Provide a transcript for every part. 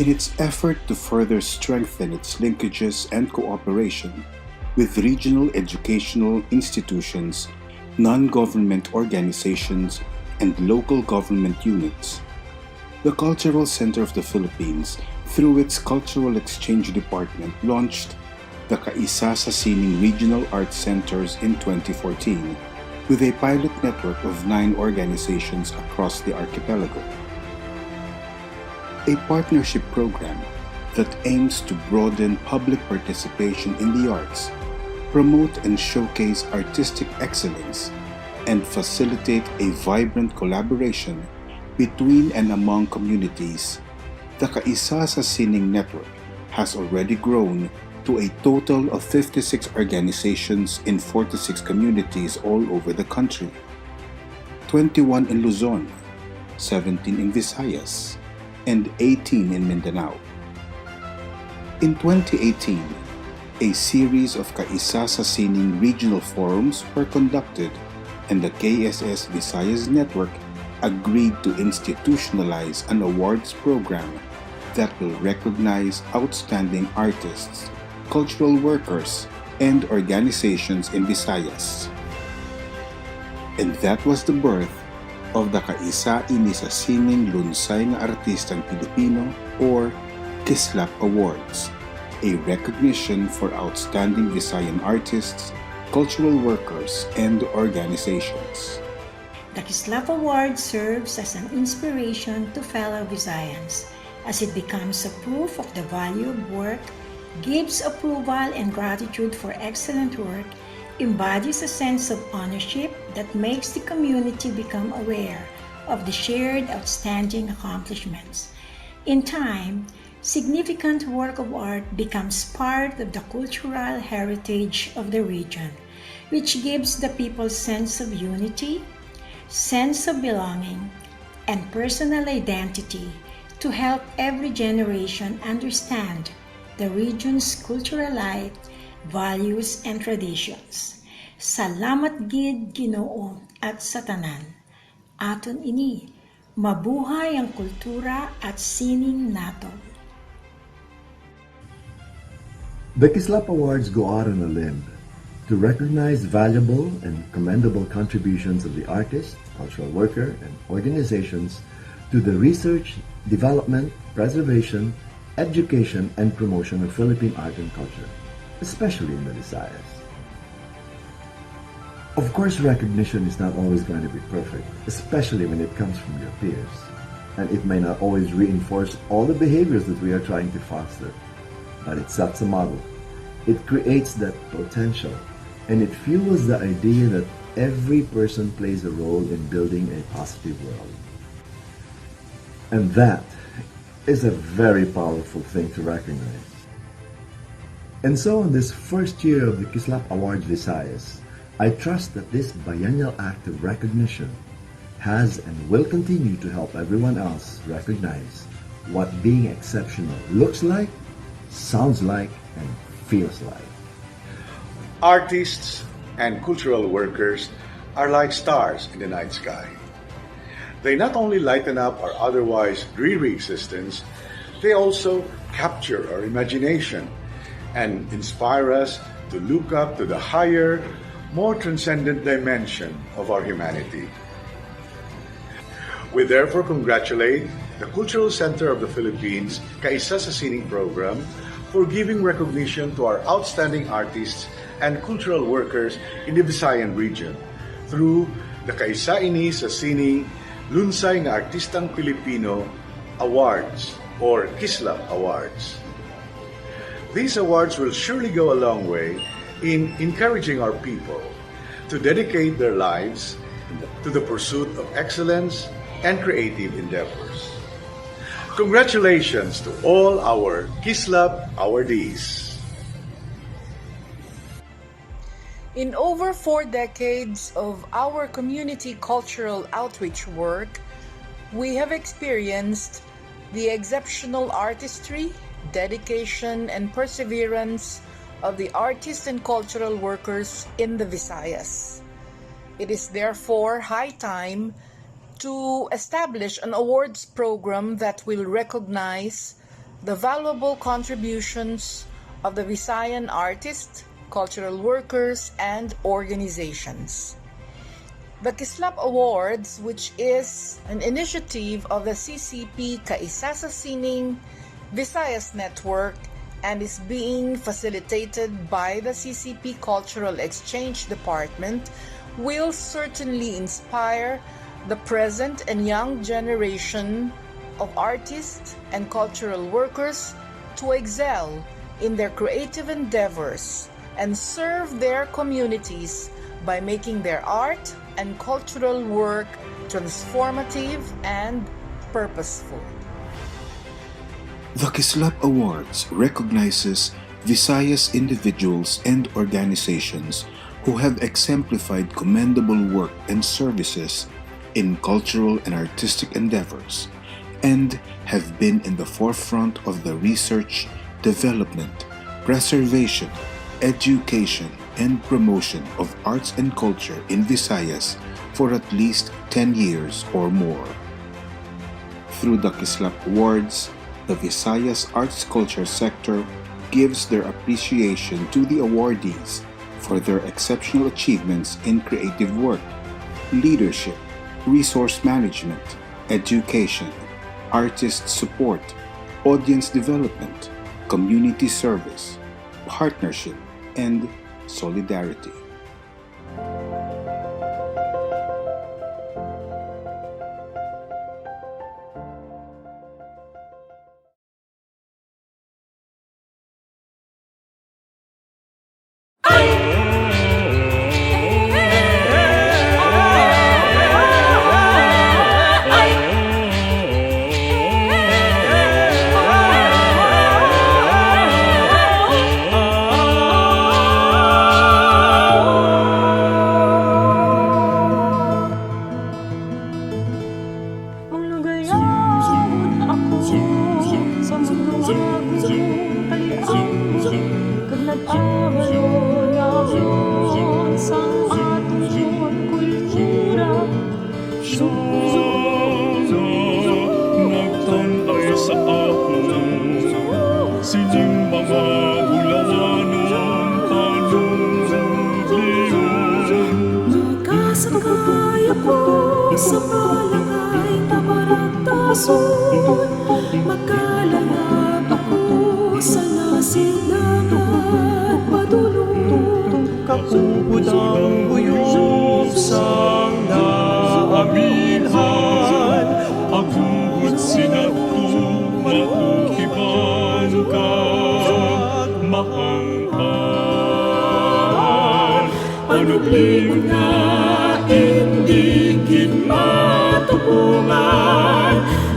in its effort to further strengthen its linkages and cooperation with regional educational institutions, non-government organizations, and local government units. The Cultural Center of the Philippines, through its Cultural Exchange Department, launched the Kaisa sa Sining Regional Arts Centers in 2014 with a pilot network of 9 organizations across the archipelago. A partnership program that aims to broaden public participation in the arts, promote and showcase artistic excellence, and facilitate a vibrant collaboration between and among communities. The Kaisa sa Sining Network has already grown to a total of 56 organizations in 46 communities all over the country, 21 in Luzon, 17 in Visayas, and 18 in Mindanao. In 2018, a series of Kaisa sa Sining regional forums were conducted, and the KSS Visayas Network agreed to institutionalize an awards program that will recognize outstanding artists, cultural workers, and organizations in Visayas. And that was the birth of the Kaisa ini sa Sining Lunsay nga Artistang Pilipino or KSSLAP Awards, a recognition for outstanding Visayan artists, cultural workers, and organizations. The KSSLAP Award serves as an inspiration to fellow Visayans as it becomes a proof of the value of work, gives approval and gratitude for excellent work, embodies a sense of ownership that makes the community become aware of the shared outstanding accomplishments. In time, significant work of art becomes part of the cultural heritage of the region, which gives the people sense of unity, sense of belonging, and personal identity to help every generation understand the region's cultural life, values, and traditions. Salamat gid Ginoo at sa tanan. Aton ini, mabuhay ang kultura at sining naton. The KSSLAP Awards go out on a limb to recognize valuable and commendable contributions of the artist, cultural worker, and organizations to the research, development, preservation, education, and promotion of Philippine art and culture, especially in the Visayas. Of course, recognition is not always going to be perfect, especially when it comes from your peers, and it may not always reinforce all the behaviors that we are trying to foster, but it sets a model. It creates that potential, and it fuels the idea that every person plays a role in building a positive world. And that is a very powerful thing to recognize. And so in this first year of the KSSLAP Award Visayas, I trust that this biennial act of recognition has and will continue to help everyone else recognize what being exceptional looks like, sounds like, and feels like. Artists and cultural workers are like stars in the night sky. They not only lighten up our otherwise dreary existence, they also capture our imagination and inspire us to look up to the higher, more transcendent dimension of our humanity. We therefore congratulate the Cultural Center of the Philippines Kaisa sa Sining program for giving recognition to our outstanding artists and cultural workers in the Visayan region through the Kaisa ini sa Sining Lunsay nga Artistang Pilipino Awards or KSSLAP Awards. These awards will surely go a long way in encouraging our people to dedicate their lives to the pursuit of excellence and creative endeavors. Congratulations to all our KSSLAP awardees. In over 4 decades of our community cultural outreach work, we have experienced the exceptional artistry, dedication, and perseverance of the artists and cultural workers in the Visayas. It is therefore high time to establish an awards program that will recognize the valuable contributions of the Visayan artists, cultural workers, and organizations. The KSSLAP Awards, which is an initiative of the CCP Kaisa Sining Visayas Network and is being facilitated by the CCP Cultural Exchange Department, will certainly inspire the present and young generation of artists and cultural workers to excel in their creative endeavors and serve their communities by making their art and cultural work transformative and purposeful. The KSSLAP Awards recognizes Visayas individuals and organizations who have exemplified commendable work and services in cultural and artistic endeavors and have been in the forefront of the research, development, preservation, education, and promotion of arts and culture in Visayas for at least 10 years or more. Through the KSSLAP Awards, the Visayas arts culture sector gives their appreciation to the awardees for their exceptional achievements in creative work, leadership, resource management, education, artist support, audience development, community service, partnership, and solidarity.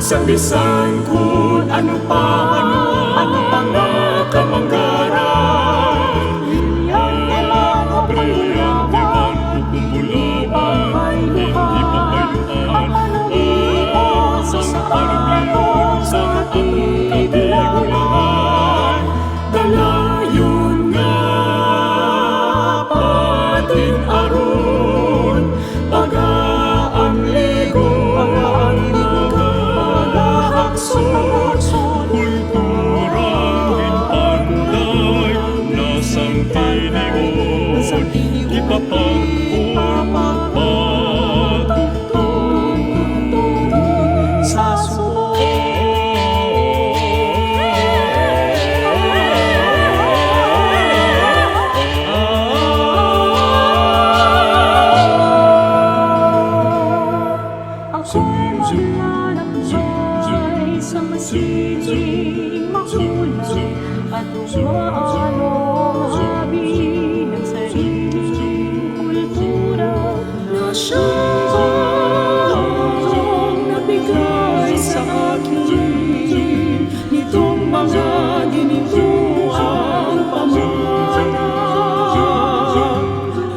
Sa bisan kung ano pa ang mga kamanggaran, brilyante man kukumbulawan, hindi papayuan, ang parablyon sa ating kabigulangan, dalayon nga patin aron, pag-aang ligo, kulturang hinpanday nasang tinigon ipapagpapatutong sa suot. Sa masining makulay at umaanong habi ng sariling kultura na siyang nabigay sa akin nitong mga ginintuang pamahalaan.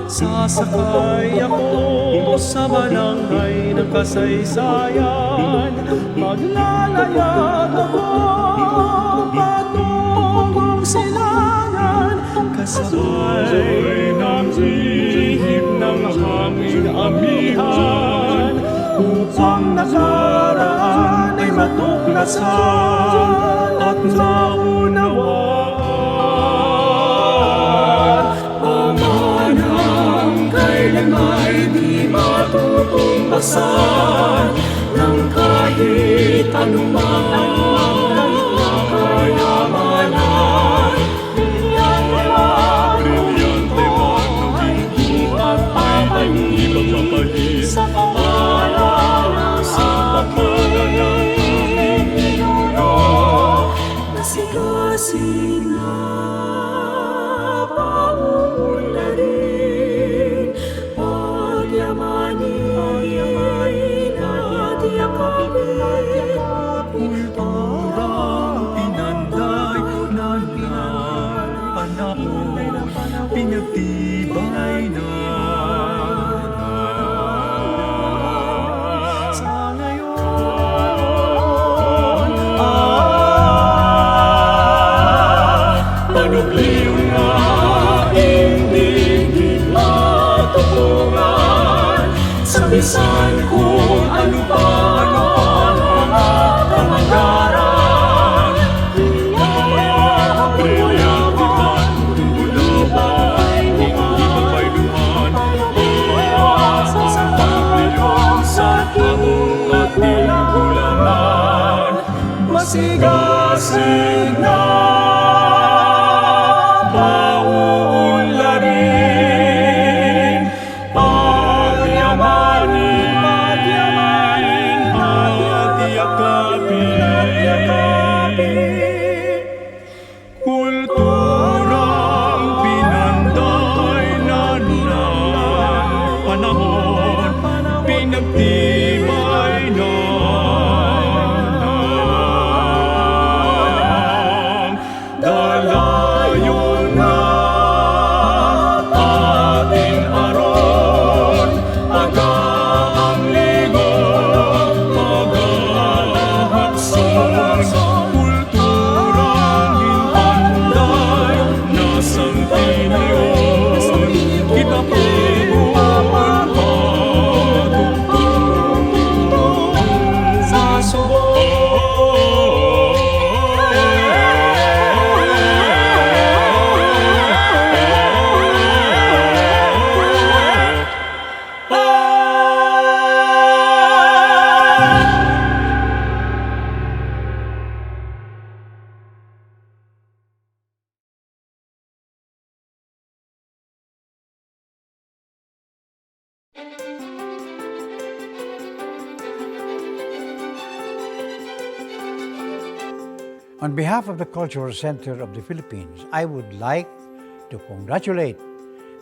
Sasakay ako sa barangay ng kasaysayan, maglalayag ako patungong silangan, kasabay ng ihip ng hangin amihan, upang nakaraan ay matukla karanasan at naunawaan. Pamanang kailan may di matutumbasan ng kahit anumang kayamanan. Brilyante man o hindi pagpapalit sa pangalan ng aming inuno. Masigasig na paunlarin, pagyamanin at yakapin. Kulturang pinanday ng panahon, pinagtibay na sa ngayon. Panubliw na hindi matutungan sa bisan kung ano pa kamagaran. Brilyante man mula ba'y hindi mapailuhan, sa pagleon sa taong ating kulangan. Masigasig na pauunlarin, pagyamanin at yakapin. Kulturang pinanday na ng panahon, pinagtibay na dalayon na ating aron, agaang ligong pag-ahakson. Kulturang hinanday na sangtiniyon, kita pinupagpatugtong sa subok. On behalf of the Cultural Center of the Philippines, I would like to congratulate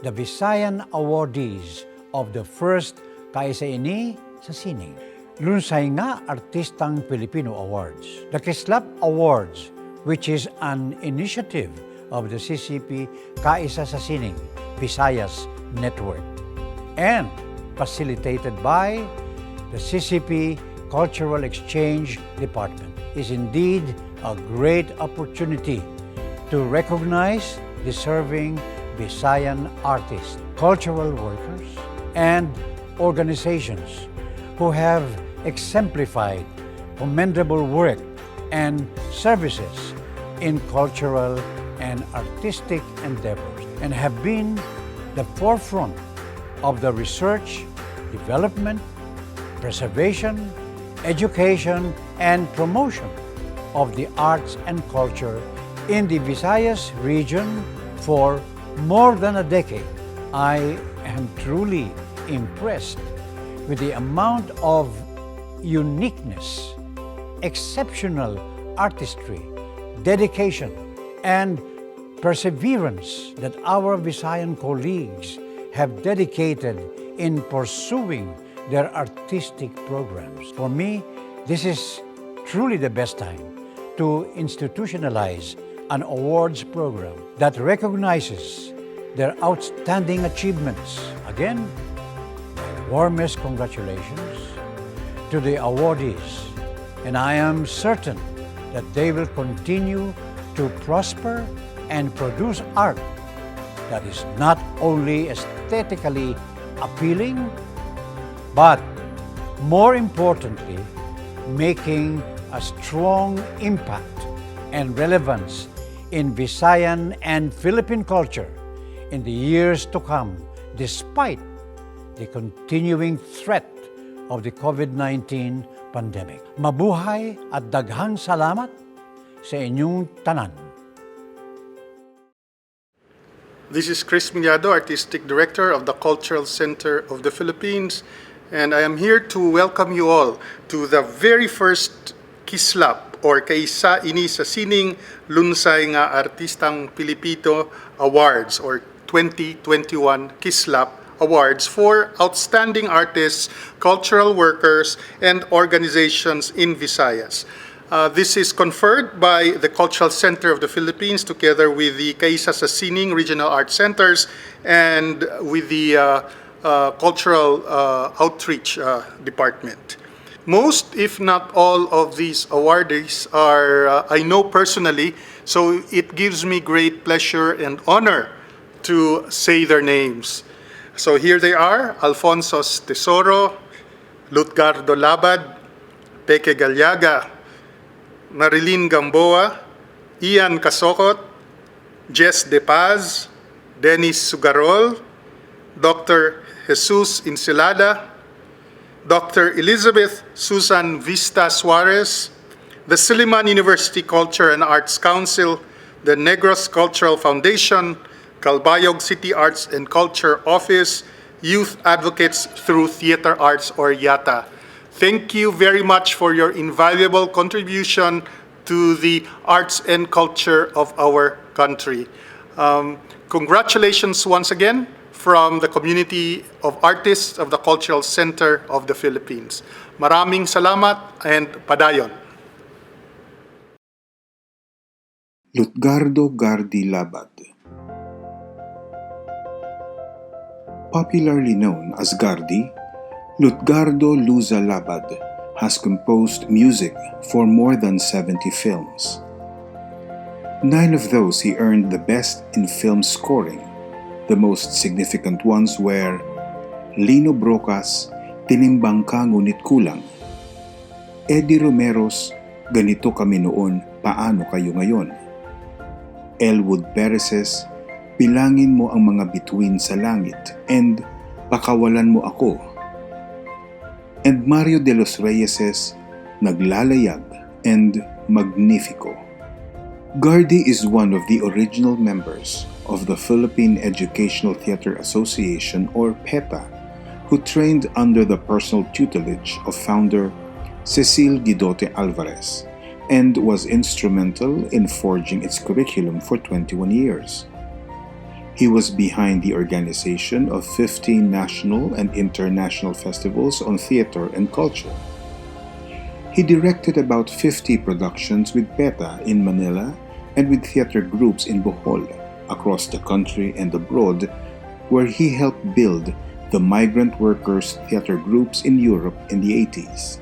the Visayan awardees of the first KSSLAP sa Sining. Lunsay nga Artistang Pilipino Awards. The KSSLAP Awards, which is an initiative of the CCP Kaisa sa Sining Visayas Network and facilitated by the CCP Cultural Exchange Department, is indeed a great opportunity to recognize deserving Visayan artists, cultural workers, and organizations who have exemplified commendable work and services in cultural and artistic endeavors and have been the forefront of the research, development, preservation, education, and promotion of the arts and culture in the Visayas region for more than a decade. I am truly impressed with the amount of uniqueness, exceptional artistry, dedication, and perseverance that our Visayan colleagues have dedicated in pursuing their artistic programs. For me, this is truly the best time to institutionalize an awards program that recognizes their outstanding achievements. Again, my warmest congratulations to the awardees, and I am certain that they will continue to prosper and produce art that is not only aesthetically appealing, but more importantly, making a strong impact and relevance in Visayan and Philippine culture in the years to come despite the continuing threat of the COVID-19 pandemic. Mabuhay at daghang salamat sa inyong tanan. This is Chris Migliado, Artistic Director of the Cultural Center of the Philippines, and I am here to welcome you all to the very first KSSLAP or Kaisa ini sa Sining Lunsay nga ARTISTANG PILIPINO Awards or 2021 KSSLAP Awards for outstanding artists, cultural workers, and organizations in Visayas. This is conferred by the Cultural Center of the Philippines together with the Kaisa sa Sining Regional Arts Centers and with the Cultural Outreach Department. Most, if not all, of these awardees are I know personally, so it gives me great pleasure and honor to say their names. So here they are: Alfonso Tesoro, Lutgardo Labad, Peque Gallaga, Marilyn Gamboa, Ian Casocot, Jess De Paz, Dennis Sugarol, Dr. Jesus Encelada, Dr. Elizabeth Susan Vista-Suarez, the Silliman University Culture and Arts Council, the Negros Cultural Foundation, Calbayog City Arts and Culture Office, Youth Advocates through Theater Arts or YATA. Thank you very much for your invaluable contribution to the arts and culture of our country. Congratulations once again from the community of artists of the Cultural Center of the Philippines. Maraming salamat and padayon. Lutgardo Gardy Labad. Popularly known as Gardy, Lutgardo Luza Labad has composed music for more than 70 films. 9 of those he earned the Best in Film Scoring. The most significant ones were Lino Brocas, Tinimbang Ka Ngunit Kulang, Eddie Romero's Ganito Kami Noon, Paano Kayo Ngayon, Elwood Perez's Bilangin Mo Ang Mga Bituin sa Langit and Pakawalan Mo Ako, and Mario de los Reyes's Naglalayag and Magnifico. Gardy is one of the original members of the Philippine Educational Theater Association or PETA, who trained under the personal tutelage of founder Cecil Guidote Alvarez and was instrumental in forging its curriculum for 21 years. He was behind the organization of 15 national and international festivals on theater and culture. He directed about 50 productions with PETA in Manila and with theater groups in Bohol, across the country and abroad, where he helped build the migrant workers' theater groups in Europe in the 80s.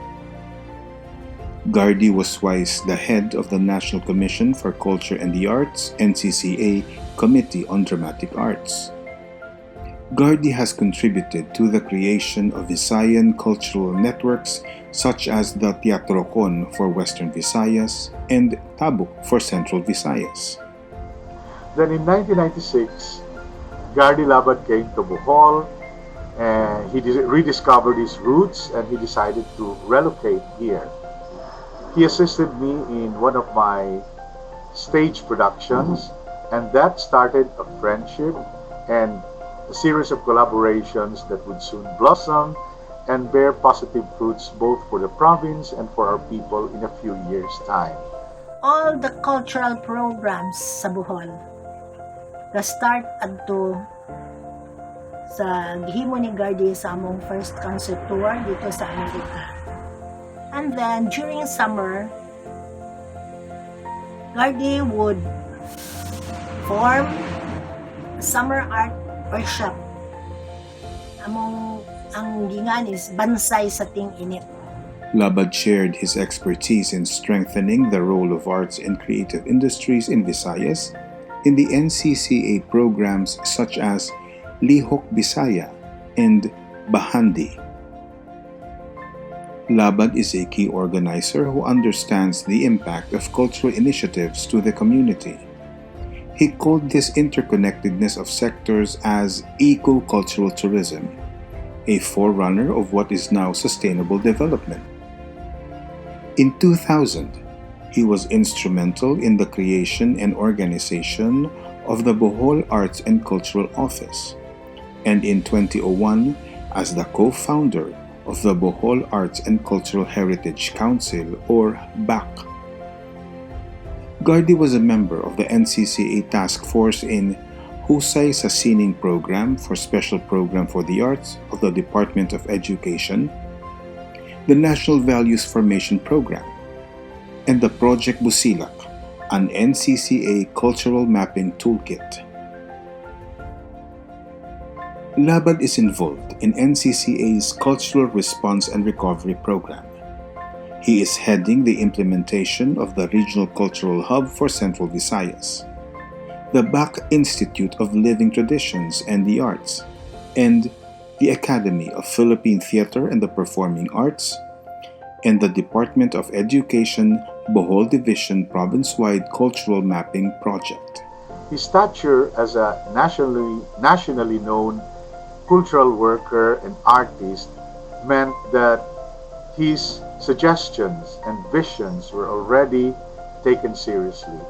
Gardy was twice the head of the National Commission for Culture and the Arts, NCCA, Committee on Dramatic Arts. Gardy has contributed to the creation of Visayan cultural networks such as the Teatrocon for Western Visayas and Tabuk for Central Visayas. Then in 1996, Gardy Labad came to Bohol and he rediscovered his roots and he decided to relocate here. He assisted me in one of my stage productions, and that started a friendship and a series of collaborations that would soon blossom and bear positive fruits both for the province and for our people in a few years' time. All the cultural programs sa Bohol, the start adto sa gihimo ni Gardy sa among first concert tour dito sa Amerika. And then during summer, Gardy would form a summer art workshop. Ang gingan is Bansay sa Ting Init. Labad shared his expertise in strengthening the role of arts and creative industries in Visayas in the NCCA programs such as Lihok Bisaya and Bahandi. Labad is a key organizer who understands the impact of cultural initiatives to the community. He called this interconnectedness of sectors as eco-cultural tourism, a forerunner of what is now sustainable development. In 2000, he was instrumental in the creation and organization of the Bohol Arts and Cultural Office, and in 2001 as the co-founder of the Bohol Arts and Cultural Heritage Council, or BAC. Gardy was a member of the NCCA task force in Husay sa Sining program for Special Program for the Arts of the Department of Education, the National Values Formation Program, and the Project Busilak, an NCCA cultural mapping toolkit. Labad is involved in NCCA's Cultural Response and Recovery Program. He is heading the implementation of the Regional Cultural Hub for Central Visayas, the BAC Institute of Living Traditions and the Arts, and the Academy of Philippine Theater and the Performing Arts, and the Department of Education Bohol Division Province-wide Cultural Mapping Project. His stature as a nationally known cultural worker and artist meant that his suggestions and visions were already taken seriously.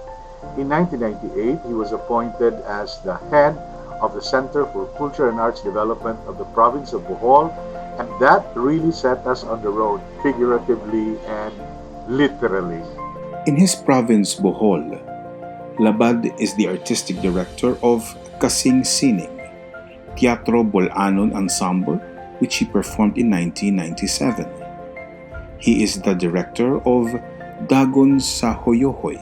In 1998, he was appointed as the head of the Center for Culture and Arts Development of the province of Bohol, and that really set us on the road, figuratively and literally. In his province, Bohol, Labad is the artistic director of Kasing Sining, Teatro Bolanon Ensemble, which he performed in 1997. He is the director of Dagon sa Hoyohoy,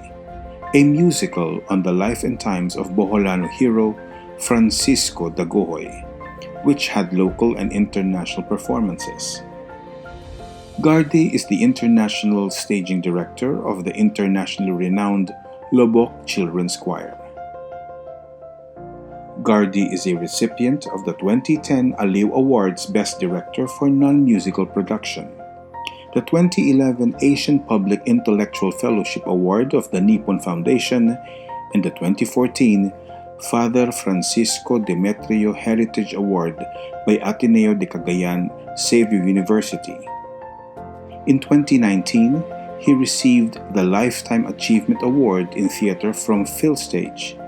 a musical on the life and times of Boholano hero Francisco Dagohoy, which had local and international performances. Gardy is the international staging director of the internationally renowned Lobok Children's Choir. Gardy is a recipient of the 2010 Aliw Awards Best Director for Non-Musical Production, the 2011 Asian Public Intellectual Fellowship Award of the Nippon Foundation, and the 2014 Father Francisco Demetrio Heritage Award by Ateneo de Cagayan Xavier University. In 2019, he received the Lifetime Achievement Award in Theater from PhilStage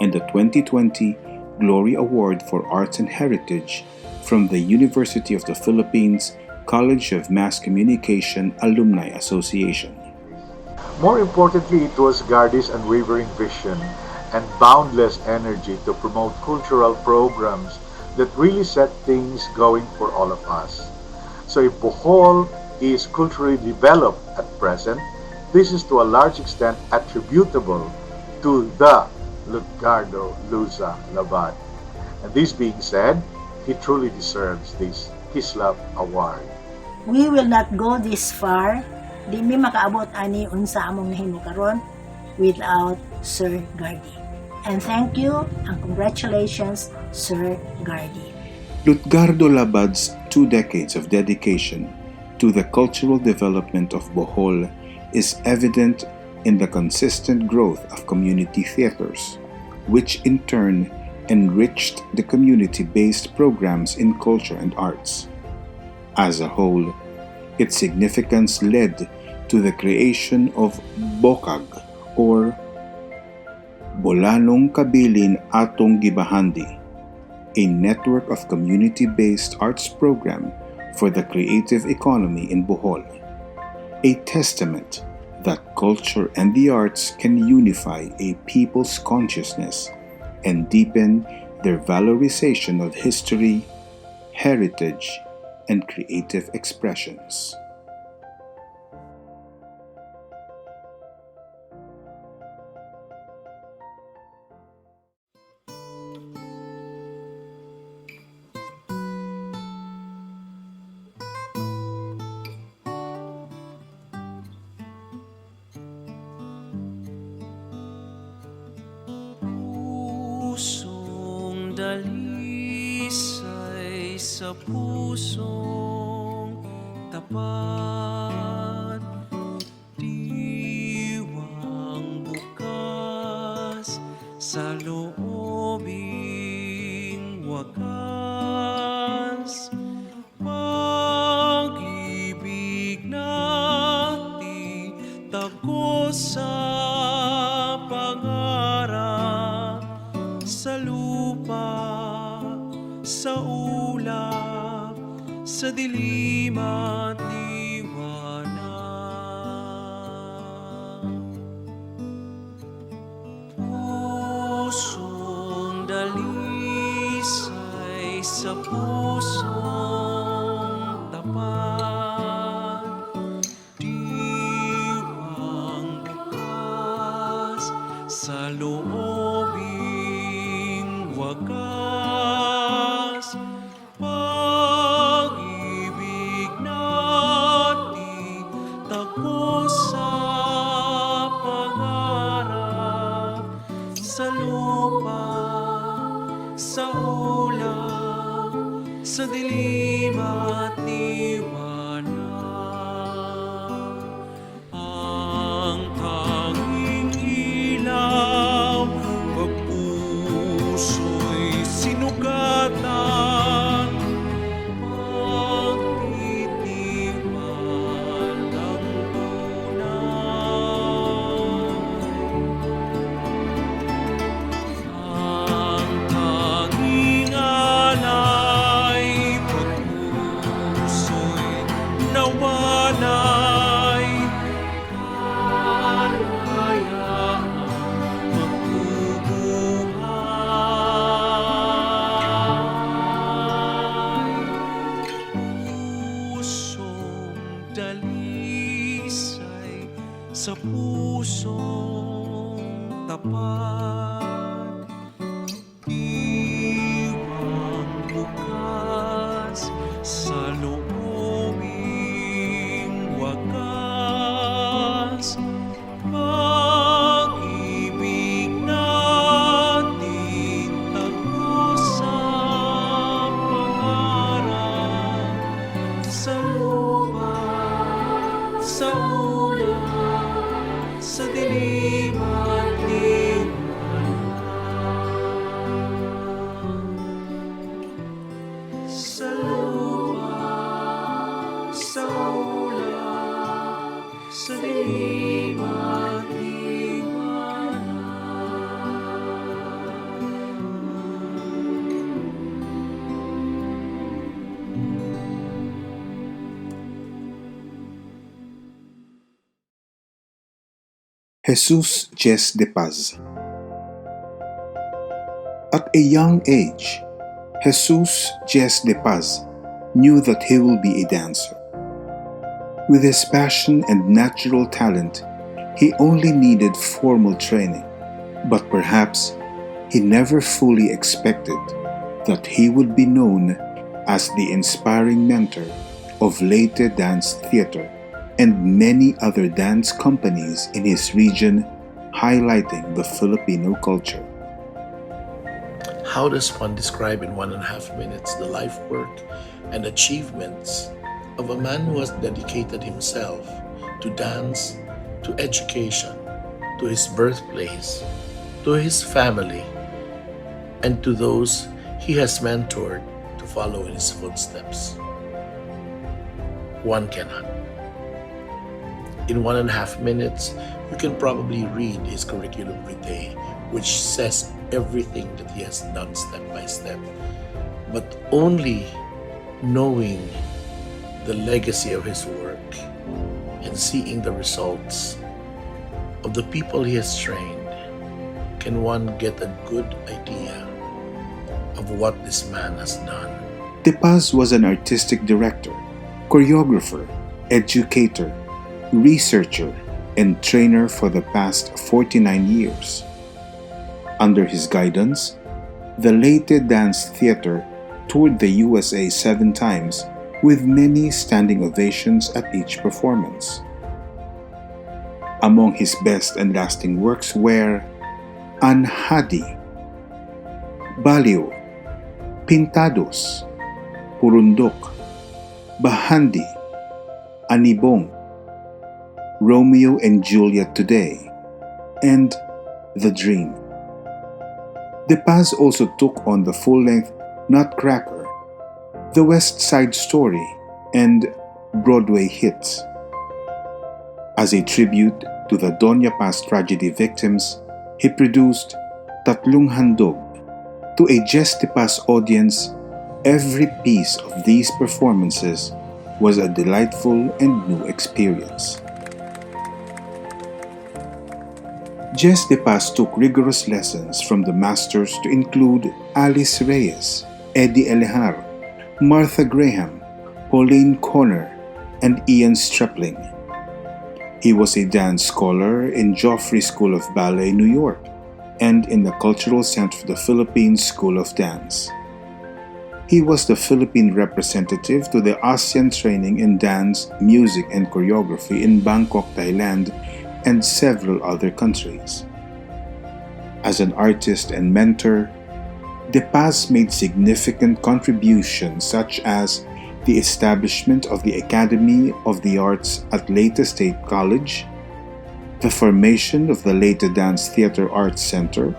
and the 2020 Glory Award for Arts and Heritage from the University of the Philippines College of Mass Communication Alumni Association. More importantly, it was Gardy's unwavering vision and boundless energy to promote cultural programs that really set things going for all of us. So if Bohol is culturally developed at present, this is to a large extent attributable to the Lutgardo Luza Labad. And this being said, he truly deserves this KSSLAP Award. We will not go this far, di mi makaabot ani unsa among nahimo karon without Sir Gardy. And thank you and congratulations, Sir Gardy. Lutgardo Labad's 2 decades of dedication to the cultural development of Bohol is evident in the consistent growth of community theaters, which in turn enriched the community-based programs in culture and arts. As a whole, its significance led to the creation of BOCAG, or Bolanong Kabilin Atong Gibahandi, a network of community-based arts program for the creative economy in Bohol, a testament that culture and the arts can unify a people's consciousness and deepen their valorization of history, heritage, and creative expressions. Pusong dalisay sa pusong tapat. sa loobing wakas, pag-ibig natin tagos sa pangarap, sa lupa, sa ulap, sa dilim at liwanag. Pusong dalisay sa pusong tapat, diwang bukas sa loobing wagas, pag-ibig natin tagos sa pangarap, sa lupa, sa ulap, sa dilim at liwanag. Ang tanging ilaw pag puso'y sinugatan, pagtitiwal ng tunay. Ang tanging alay pag puso'y nawalay, kalayaang magbubuhay. Pusong dalisay sa pusong tapat, diwang bukas sa loobing wagas, pag-ibig natin tagos sa pangarap, sa lupa, sa ulap, sa dilim at liwanag. Sa lupa, sa ulap, sa dilim at Jesus Jess de Paz. At a young age, Jesus Jess de Paz knew that he will be a dancer. With his passion and natural talent, he only needed formal training, but perhaps he never fully expected that he would be known as the inspiring mentor of Leyte Dance Theater and many other dance companies in his region, highlighting the Filipino culture. How does one describe in 1.5 minutes the life work and achievements of a man who has dedicated himself to dance, to education, to his birthplace, to his family, and to those he has mentored to follow in his footsteps? One cannot. In 1.5 minutes, you can probably read his curriculum vitae, which says everything that he has done step by step. But only knowing the legacy of his work and seeing the results of the people he has trained can one get a good idea of what this man has done. De Paz was an artistic director, choreographer, educator, researcher, and trainer for the past 49 years. Under his guidance, the Leyte Dance Theater toured the USA 7 times with many standing ovations at each performance. Among his best and lasting works were Anhadi, Balyo, Pintados, Purundok, Bahandi, Anibong, Romeo and Juliet Today, and The Dream. De Paz also took on the full-length Nutcracker, The West Side Story, and Broadway hits. As a tribute to the Doña Paz tragedy victims, he produced Tatlong Handog. To a Jess De Paz audience, every piece of these performances was a delightful and new experience. Jess De Paz took rigorous lessons from the masters to include Alice Reyes, Eddie Elejar, Martha Graham, Pauline Conner, and Ian Strepling. He was a dance scholar in Joffrey School of Ballet, New York, and in the Cultural Center for the Philippines School of Dance. He was the Philippine representative to the ASEAN Training in Dance, Music, and Choreography in Bangkok, Thailand, and several other countries. As an artist and mentor, De Paz made significant contributions such as the establishment of the Academy of the Arts at Leyte State College, the formation of the Leyte Dance Theater Arts Center,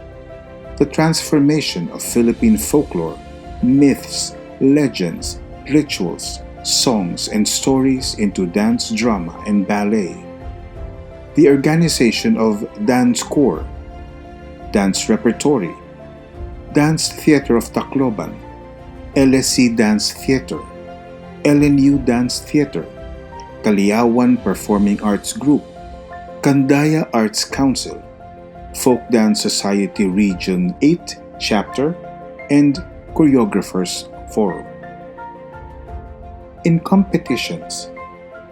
the transformation of Philippine folklore, myths, legends, rituals, songs, and stories into dance drama and ballet, the organization of Dance Corps, Dance Repertory, Dance Theater of Tacloban, LSC Dance Theater, LNU Dance Theater, Kaliawan Performing Arts Group, Candaya Arts Council, Folk Dance Society Region 8 Chapter, and Choreographers Forum. In competitions,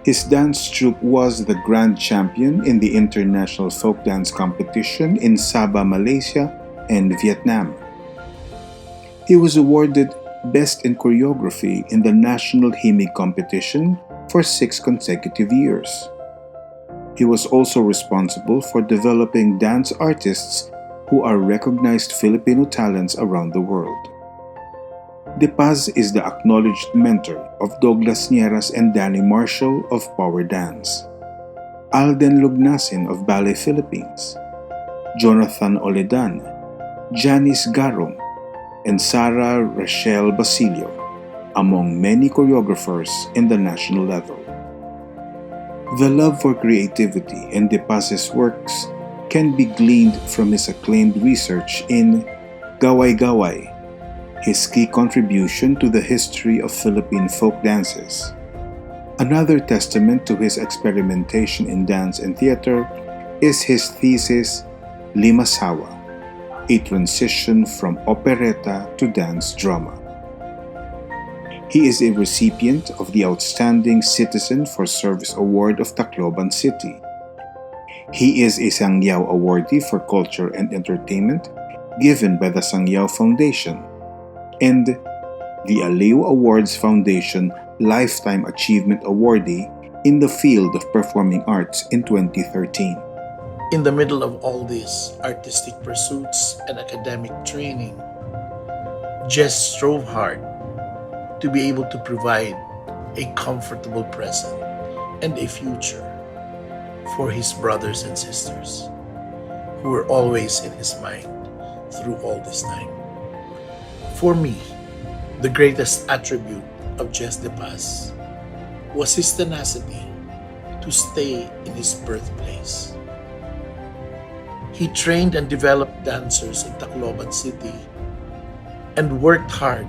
his dance troupe was the grand champion in the International Folk Dance Competition in Sabah, Malaysia, and Vietnam. He was awarded Best in Choreography in the National Himig Competition for 6 consecutive years. He was also responsible for developing dance artists who are recognized Filipino talents around the world. De Paz is the acknowledged mentor of Douglas Nieras and Danny Marshall of Power Dance, Alden Lugnasin of Ballet Philippines, Jonathan Oledan, Janice Garom, and Sarah Rachel Basilio, among many choreographers in the national level. The love for creativity in De Paz's works can be gleaned from his acclaimed research in Gaway Gaway, his key contribution to the history of Philippine folk dances. Another testament to his experimentation in dance and theater is his thesis, Limasawa, a transition from operetta to dance drama. He is a recipient of the Outstanding Citizen for Service Award of Tacloban City. He is a Sangyao Awardee for Culture and Entertainment given by the Sangyao Foundation and the Aliw Awards Foundation Lifetime Achievement Awardee in the field of performing arts in 2013. In the middle of all these artistic pursuits and academic training, Jess strove hard to be able to provide a comfortable present and a future for his brothers and sisters who were always in his mind through all this time. For me, the greatest attribute of Jess De Paz was his tenacity to stay in his birthplace. He trained and developed dancers in Tacloban City and worked hard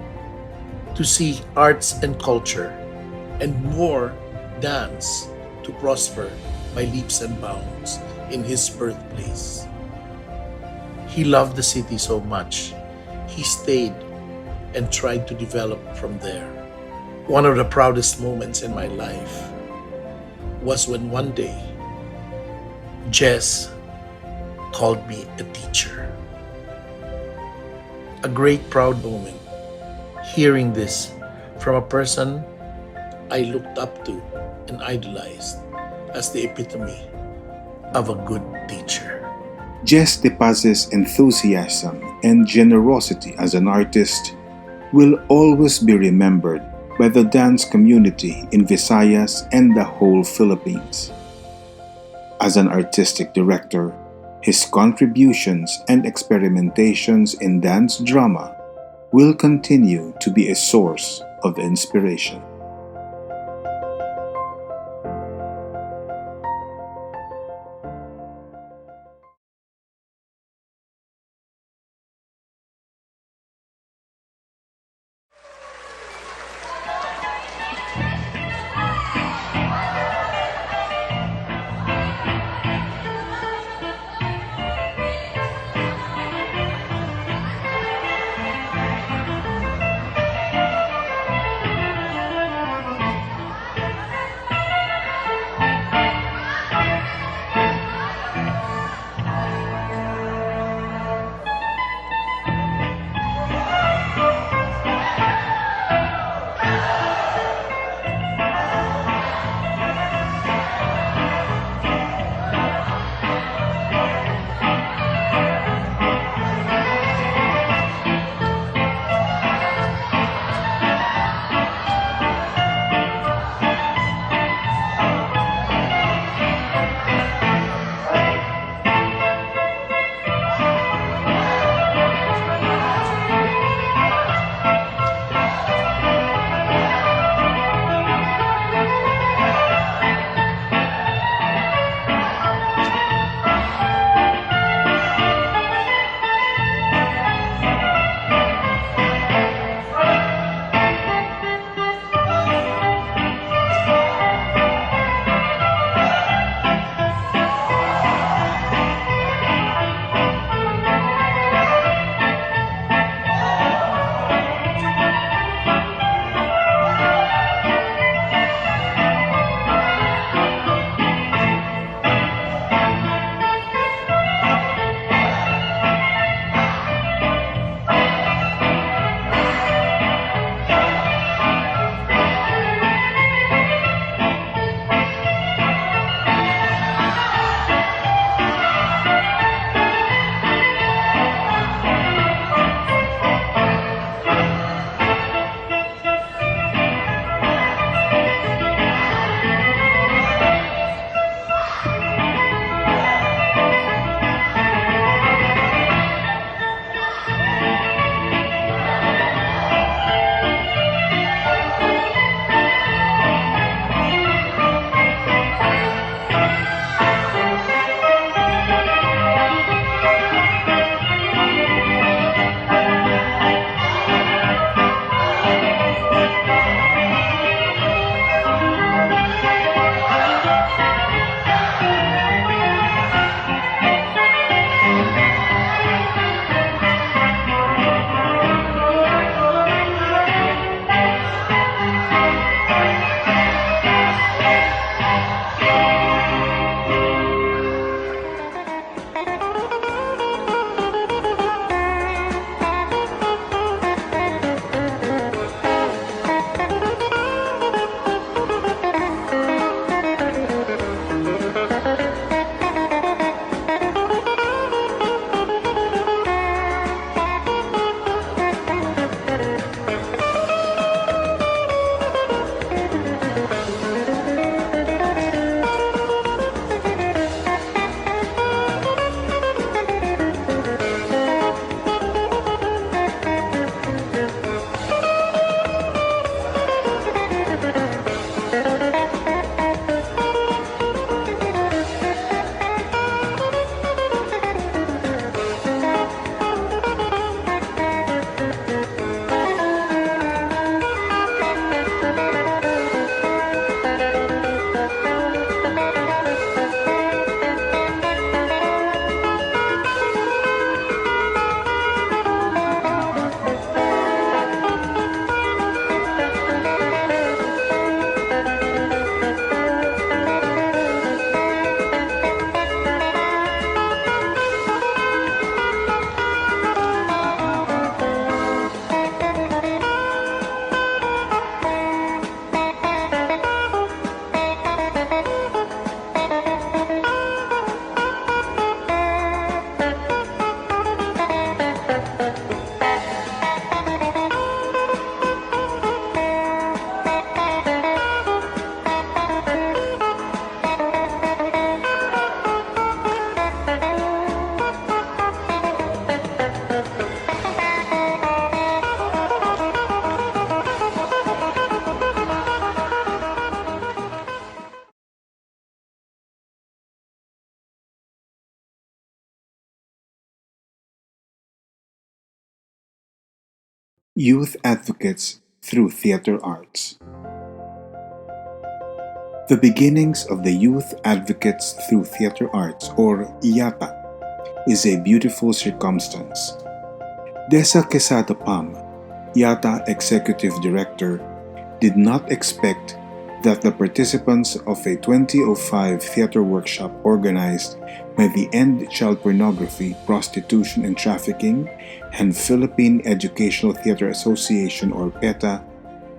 to see arts and culture and more dance to prosper by leaps and bounds in his birthplace. He loved the city so much, he stayed and tried to develop from there. One of the proudest moments in my life was when one day Jess called me a teacher. A great proud moment hearing this from a person I looked up to and idolized as the epitome of a good teacher. Jess De Paz's enthusiasm and generosity as an artist will always be remembered by the dance community in Visayas and the whole Philippines. As an artistic director, His contributions and experimentations in dance drama will continue to be a source of inspiration. Youth Advocates Through Theater Arts. The beginnings of the Youth Advocates Through Theater Arts, or YATA, is a beautiful circumstance. Desa Quesada Pam, YATA Executive Director, did not expect that the participants of a 2005 theater workshop organized by the End Child Pornography, Prostitution and Trafficking and Philippine Educational Theater Association, or PETA,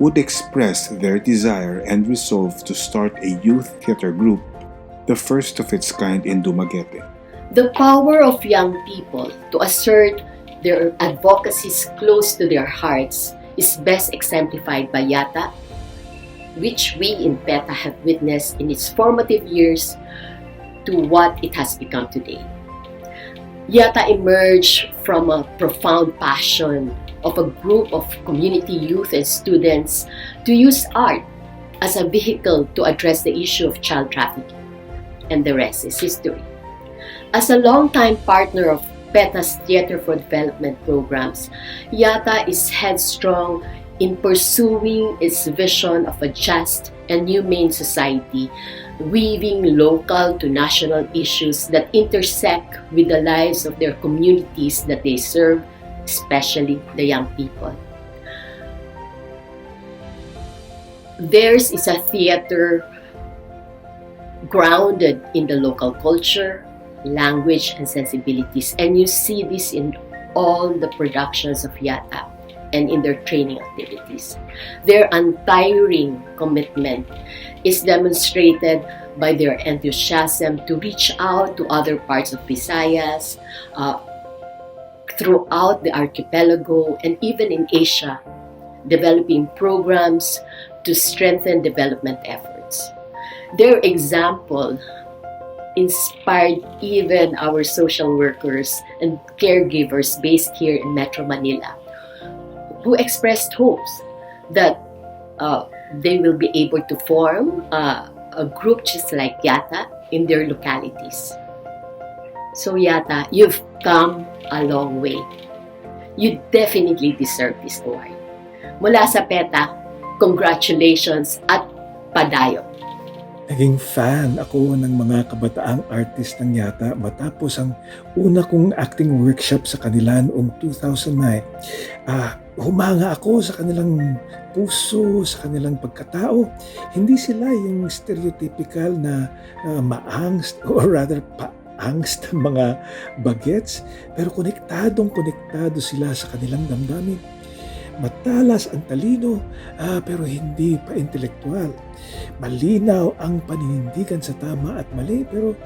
would express their desire and resolve to start a youth theater group, the first of its kind in Dumaguete. The power of young people to assert their advocacies close to their hearts is best exemplified by YATA, which we in PETA have witnessed in its formative years to what it has become today. YATA emerged from a profound passion of a group of community youth and students to use art as a vehicle to address the issue of child trafficking, and the rest is history. As a longtime partner of PETA's Theater for Development programs, YATA is headstrong in pursuing its vision of a just and humane society, weaving local to national issues that intersect with the lives of their communities that they serve, especially the young people. Theirs is a theater grounded in the local culture, language, and sensibilities, and you see this in all the productions of YATA and in their training activities. Their untiring commitment is demonstrated by their enthusiasm to reach out to other parts of Visayas, throughout the archipelago, and even in Asia, developing programs to strengthen development efforts. Their example inspired even our social workers and caregivers based here in Metro Manila, who expressed hopes that they will be able to form a group just like YATA in their localities. So YATA, you've come a long way. You definitely deserve this award. Mula sa PETA, congratulations at padayo. Naging fan ako ng mga kabataang artist ng YATA matapos ang una kong acting workshop sa kanila noong 2009. Humanga ako sa kanilang puso, sa kanilang pagkatao. Hindi sila yung stereotypical na maangst or rather paangst ng mga bagets, pero konektado sila sa kanilang damdamin. Matalas ang talino, pero hindi pa intelektual. Malinaw ang paninindigan sa tama at mali, pero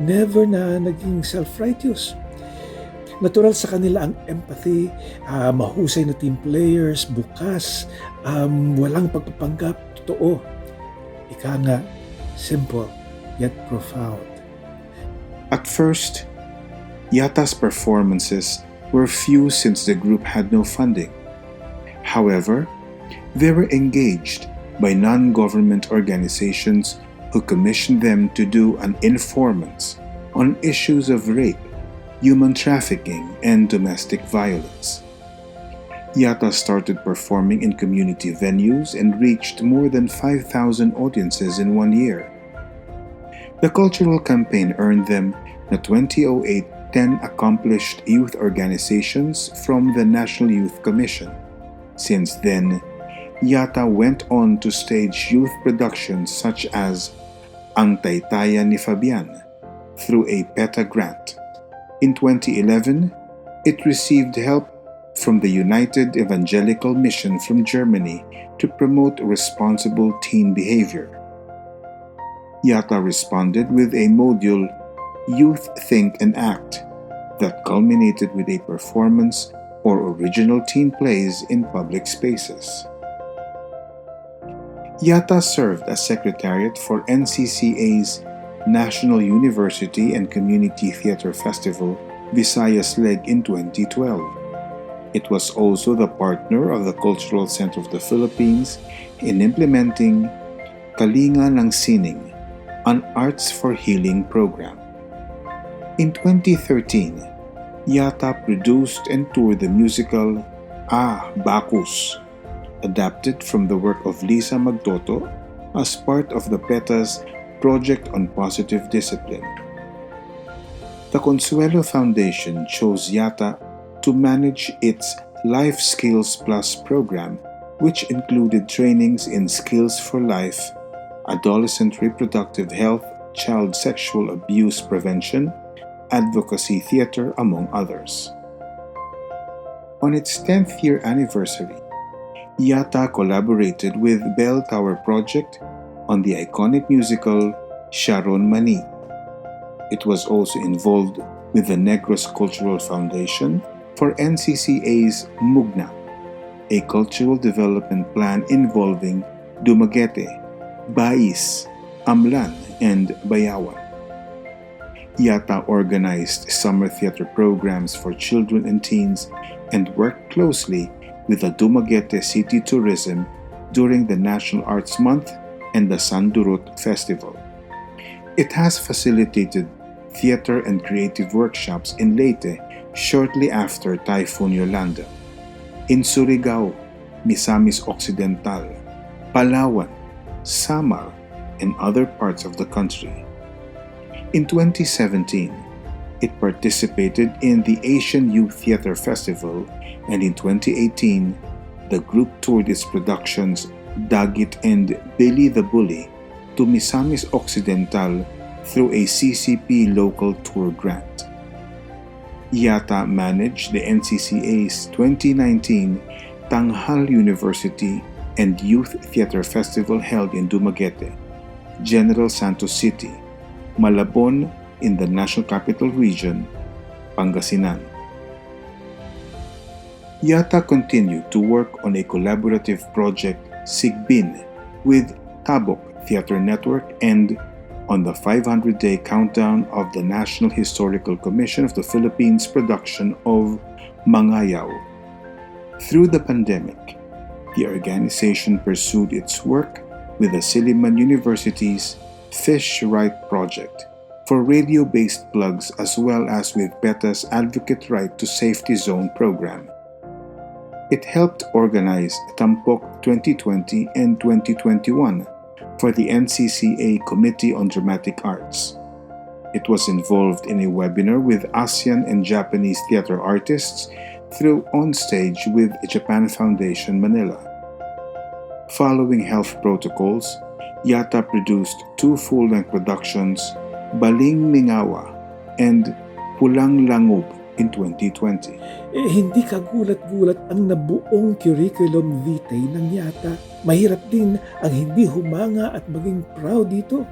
never na naging self-righteous. Natural sa kanila ang empathy, mahusay na team players, bukas, walang pagpapanggap, totoo. Ika nga, simple yet profound. At first, YATA's performances were few since the group had no funding. However, they were engaged by non-government organizations who commissioned them to do an informant on issues of rape, human trafficking, and domestic violence. YATA started performing in community venues and reached more than 5,000 audiences in 1 year. The cultural campaign earned them the 2008 10 Accomplished Youth Organizations from the National Youth Commission. Since then, YATA went on to stage youth productions such as Ang Taytayan ni Fabian through a PETA grant. In 2011, it received help from the United Evangelical Mission from Germany to promote responsible teen behavior. YATA responded with a module, Youth Think and Act, that culminated with a performance or original teen plays in public spaces. YATA served as secretariat for NCCA's National University and Community Theater Festival, Visayas Leg in 2012. It was also the partner of the Cultural Center of the Philippines in implementing Kalinga ng Sining, an Arts for Healing program. In 2013, YATA produced and toured the musical Bacchus, adapted from the work of Lisa Magtoto as part of the PETA's Project on Positive Discipline. The Consuelo Foundation chose Yata to manage its Life Skills Plus program, which included trainings in skills for life, adolescent reproductive health, child sexual abuse prevention, advocacy theater, among others. On its 10th year anniversary, Yata collaborated with Bell Tower Project on the iconic musical Sharon Mani. It was also involved with the Negros Cultural Foundation for NCCA's Mugna, a cultural development plan involving Dumaguete, Bais, Amlan, and Bayawan. Yata organized summer theater programs for children and teens and worked closely with the Dumaguete City Tourism during the National Arts Month and the Sandurut Festival. It has facilitated theater and creative workshops in Leyte shortly after Typhoon Yolanda, in Surigao, Misamis Occidental, Palawan, Samar, and other parts of the country. In 2017, it participated in the Asian Youth Theater Festival, and in 2018, the group toured its productions Dagit and Billy the Bully to Misamis Occidental through a CCP local tour grant. Yata managed the NCCA's 2019 Tanghal University and Youth Theater Festival held in Dumaguete, General Santos City, Malabon in the National Capital Region, Pangasinan. Yata continued to work on a collaborative project Sigbin with Tabok Theater Network and on the 500-day countdown of the National Historical Commission of the Philippines production of Mangayaw. Through the pandemic, the organization pursued its work with the Silliman University's Fish Right Project for radio-based plugs as well as with PETA's Advocate Right to Safety Zone program. It helped organize Tampok 2020 and 2021 for the NCCA Committee on Dramatic Arts. It was involved in a webinar with ASEAN and Japanese theater artists through Onstage with Japan Foundation Manila. Following health protocols, Yata produced 2 full-length productions, Baling Mingawa and Pulang Langob in 2020. Hindi kagulat-gulat ang nabuong curriculum vitae ng Yata. Mahirap din ang hindi humanga at maging proud dito.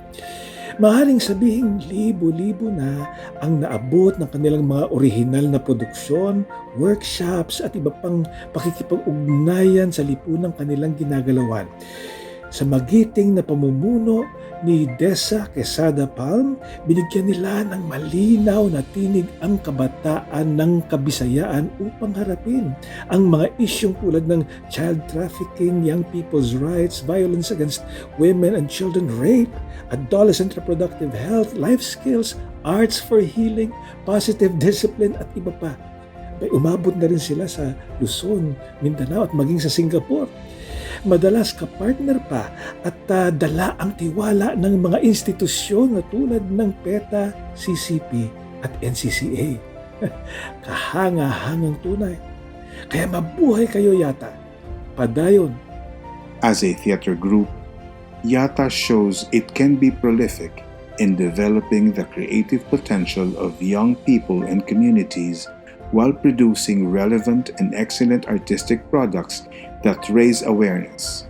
Maaaring sabihin libo-libo na ang naabot ng kanilang mga orihinal na produksyon, workshops at iba pang pakikipag-ugnayan sa lipunang kanilang ginagalawan. Sa magiting na pamumuno ni Desa Quesada Palm, binigyan nila ng malinaw na tinig ang kabataan ng Kabisayaan upang harapin ang mga isyong tulad ng child trafficking, young people's rights, violence against women and children, rape, adolescent reproductive health, life skills, arts for healing, positive discipline at iba pa. Umabot na rin sila sa Luzon, Mindanao at maging sa Singapore. Madalas kapartner pa at dala ang tiwala ng mga institusyon na tulad ng PETA, CCP at NCCA. Kahanga-hangang tunay. Kaya mabuhay kayo Yata. Padayon. As a theater group, Yata shows it can be prolific in developing the creative potential of young people and communities while producing relevant and excellent artistic products that raise awareness.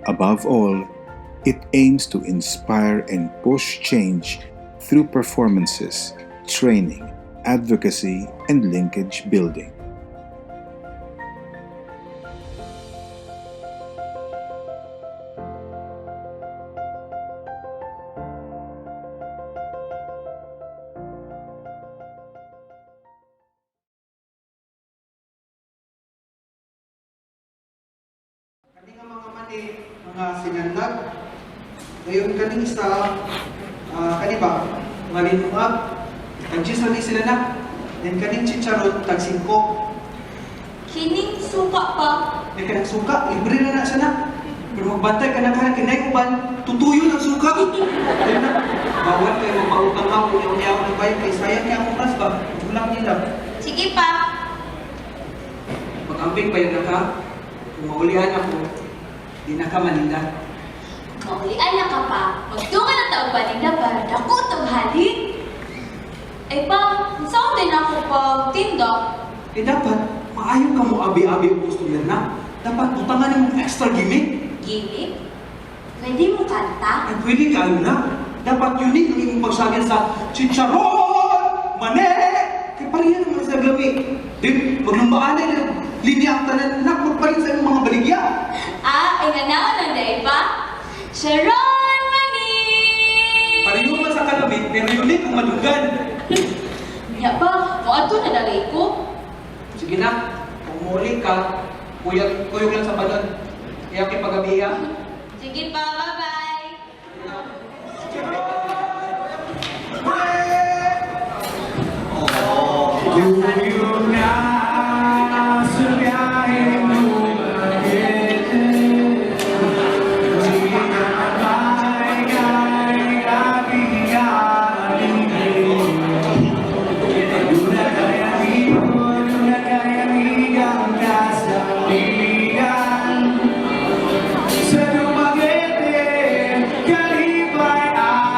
Above all, it aims to inspire and push change through performances, training, advocacy, and linkage building. Mga sinandag, ngayon kaning sa kaniba, malinungag, tag-10 sila na, then kaning chicharot, tag-5. Kining suka pa. Di ka nagsuka, libre na sana. Pero magbantay ka na ka, kinay ko ba, tutuyo ng suka. Ayun na, bawal kayo magpautang ako, unya-unya ako ng bayan, kay sayang niya akong klas ba? Ulang nila. Sige pa. Mag-amping pa yun na ka, kung maulihan ako, di na ka Manila. Maulian na ka pa. Magtunga na taong Manila para dako itong halin. Ay pa, saan din ako pagtinda? Eh dapat, maayo ka mo abi-abi ang gusto yan na. Dapat utangan ng extra gimmick. Gimmick? Pwede mo kanta? Ay pwede ka na. Dapat unique ang iyong pagsagin sa chicharon! Mane! Kaya parehan naman sa gabi. Di, maglumbaan na linya ang tanan na magpalit sa iyong mga baligya. Ah, ay ganaon lang dahil pa? Sharon Mani! Pareho man sa kalamit, pero unique ang madugan. Nga ba, kung ato na dalay ko? Sige na, kung muli ka, kuyog lang sa balon. Kaya kay pagabiya. Sige pa, bye-bye! Sa Dumaguete, kalibay ang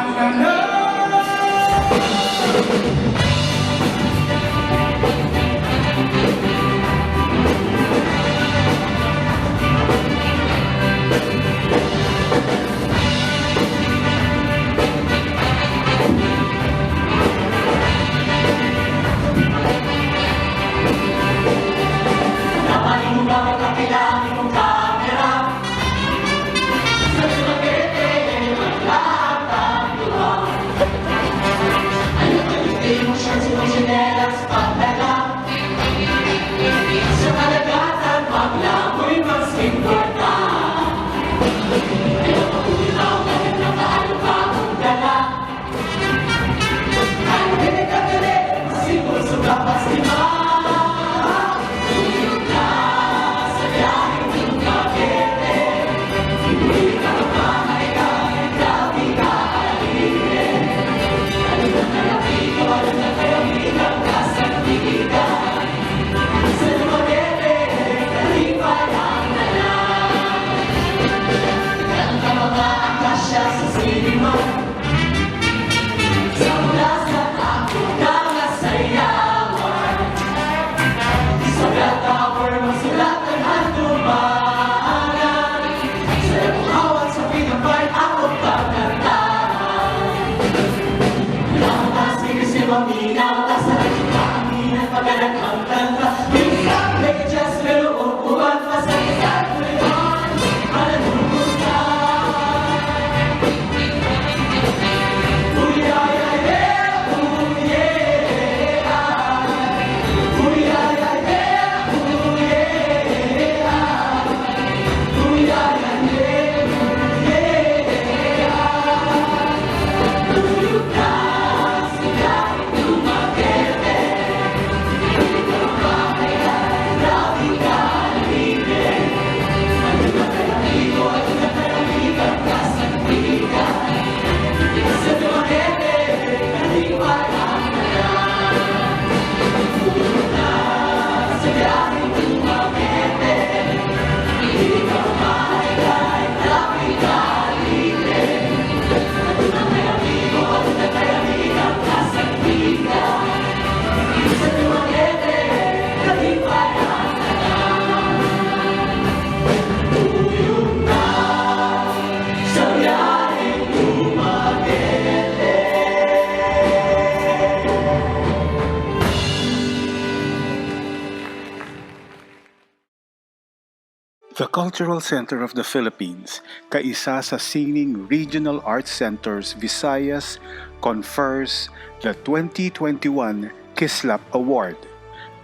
The Cultural Center of the Philippines, kaisa sa Sining Regional Arts Centers Visayas, confers the 2021 KSSLAP Award.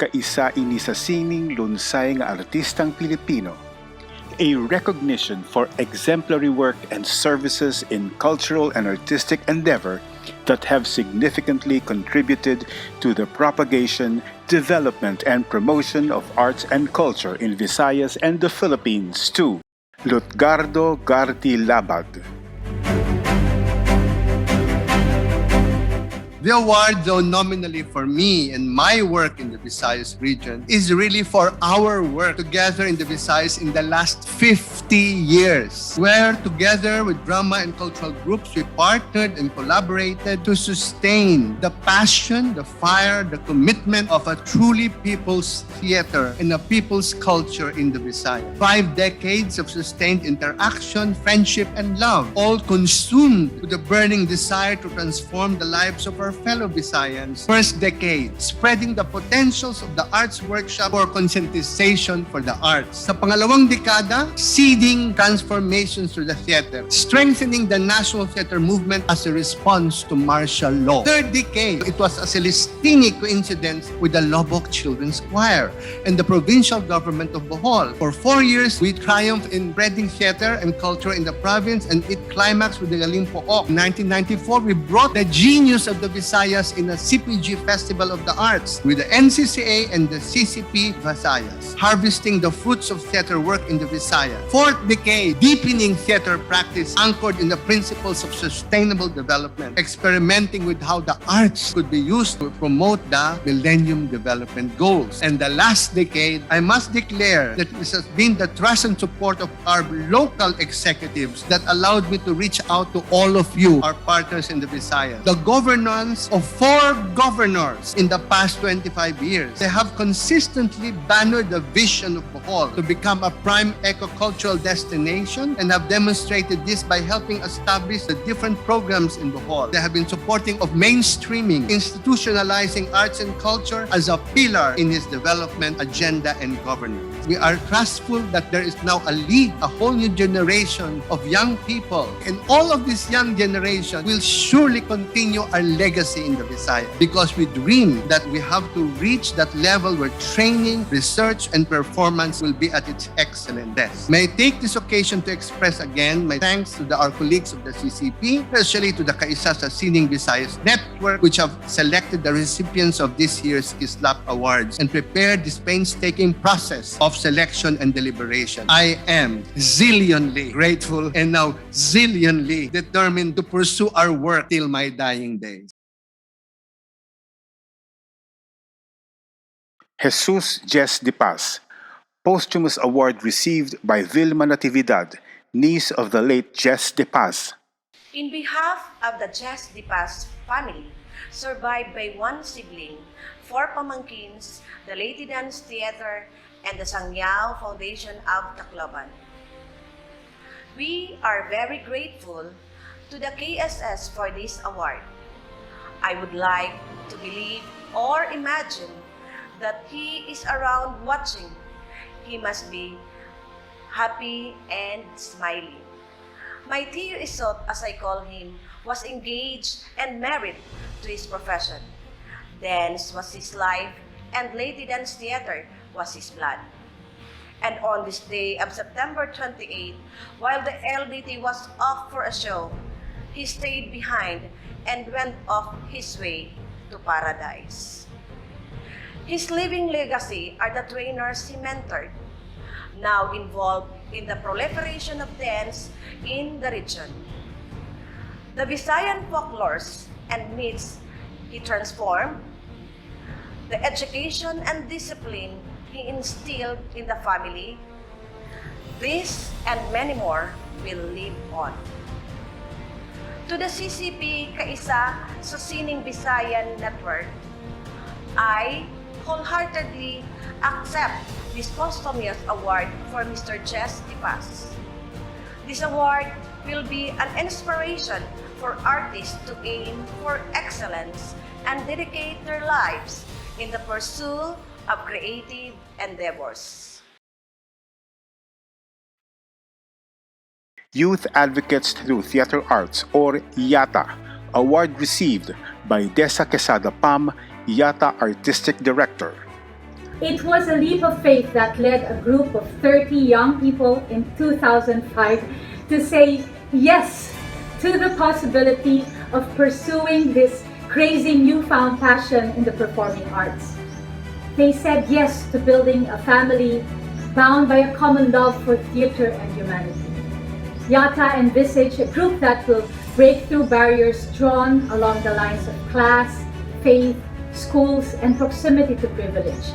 Kaisa ini sa Sining Lunsay nga Artistang Pilipino, a recognition for exemplary work and services in cultural and artistic endeavor that have significantly contributed to the propagation, development, and promotion of arts and culture in Visayas and the Philippines to Lutgardo, Gardy, Labad. The award, though nominally for me and my work in the Visayas region, is really for our work together in the Visayas in the last 50 years, where together with drama and cultural groups, we partnered and collaborated to sustain the passion, the fire, the commitment of a truly people's theater and a people's culture in the Visayas. 5 decades of sustained interaction, friendship, and love, all consumed with the burning desire to transform the lives of our fellow Visayans. First decade, spreading the potentials of the arts workshop for conscientization for the arts. Sa pangalawang dekada, seeding transformations through the theater, strengthening the national theater movement as a response to martial law. Third decade, it was a Celestini coincidence with the Lobok Children's Choir and the provincial government of Bohol. For 4 years, we triumphed in spreading theater and culture in the province, and it climaxed with the Galimpook. In 1994, we brought the genius of the Visayas in a CPG Festival of the Arts with the NCCA and the CCP Visayas, harvesting the fruits of theater work in the Visayas. Fourth decade, deepening theater practice anchored in the principles of sustainable development, experimenting with how the arts could be used to promote the Millennium Development Goals. And the last decade, I must declare that this has been the trust and support of our local executives that allowed me to reach out to all of you, our partners in the Visayas. The governance of 4 governors in the past 25 years. They have consistently bannered the vision of Bohol to become a prime eco-cultural destination and have demonstrated this by helping establish the different programs in Bohol. They have been supporting of mainstreaming, institutionalizing arts and culture as a pillar in his development agenda and governance. We are trustful that there is now a whole new generation of young people, and all of this young generation will surely continue our legacy in the Visayas, because we dream that we have to reach that level where training, research, and performance will be at its excellent best. May I take this occasion to express again my thanks to our colleagues of the CCP, especially to the Kaisa sa Sining Visayas Network, which have selected the recipients of this year's KSSLAP Awards and prepared this painstaking process of selection and deliberation. I am zillionly grateful and now zillionly determined to pursue our work till my dying days. Jesus Jess de Paz, posthumous award received by Vilma Natividad, niece of the late Jess de Paz. In behalf of the Jess de Paz family, survived by 1 sibling, 4 pamangkins, the Lady Dance Theater, and the Sangyao Foundation of Tacloban, we are very grateful to the KSS for this award. I would like to believe or imagine that he is around watching. He must be happy and smiling. My Tio Isot, as I call him, was engaged and married to his profession. Dance was his life, and Lady Dance Theater was his blood. And on this day of September 28, while the LDT was off for a show, he stayed behind and went off his way to paradise. His living legacy are the trainers he mentored, now involved in the proliferation of dance in the region. The Visayan folklores and myths he transformed, the education and discipline he instilled in the family, this and many more will live on. To the CCP Kaisa sa Sining Visayas Network, I wholeheartedly accept this posthumous award for Mr. Jess de Paz. This award will be an inspiration for artists to aim for excellence and dedicate their lives in the pursuit of creative endeavors. Youth Advocates Through Theater Arts, or YATA, award received by Desa Quesada Pam, YATA Artistic Director. It was a leap of faith that led a group of 30 young people in 2005 to say yes to the possibility of pursuing this crazy newfound passion in the performing arts. They said yes to building a family bound by a common love for theater and humanity. Yata envisaged a group that will break through barriers drawn along the lines of class, faith, schools, and proximity to privilege.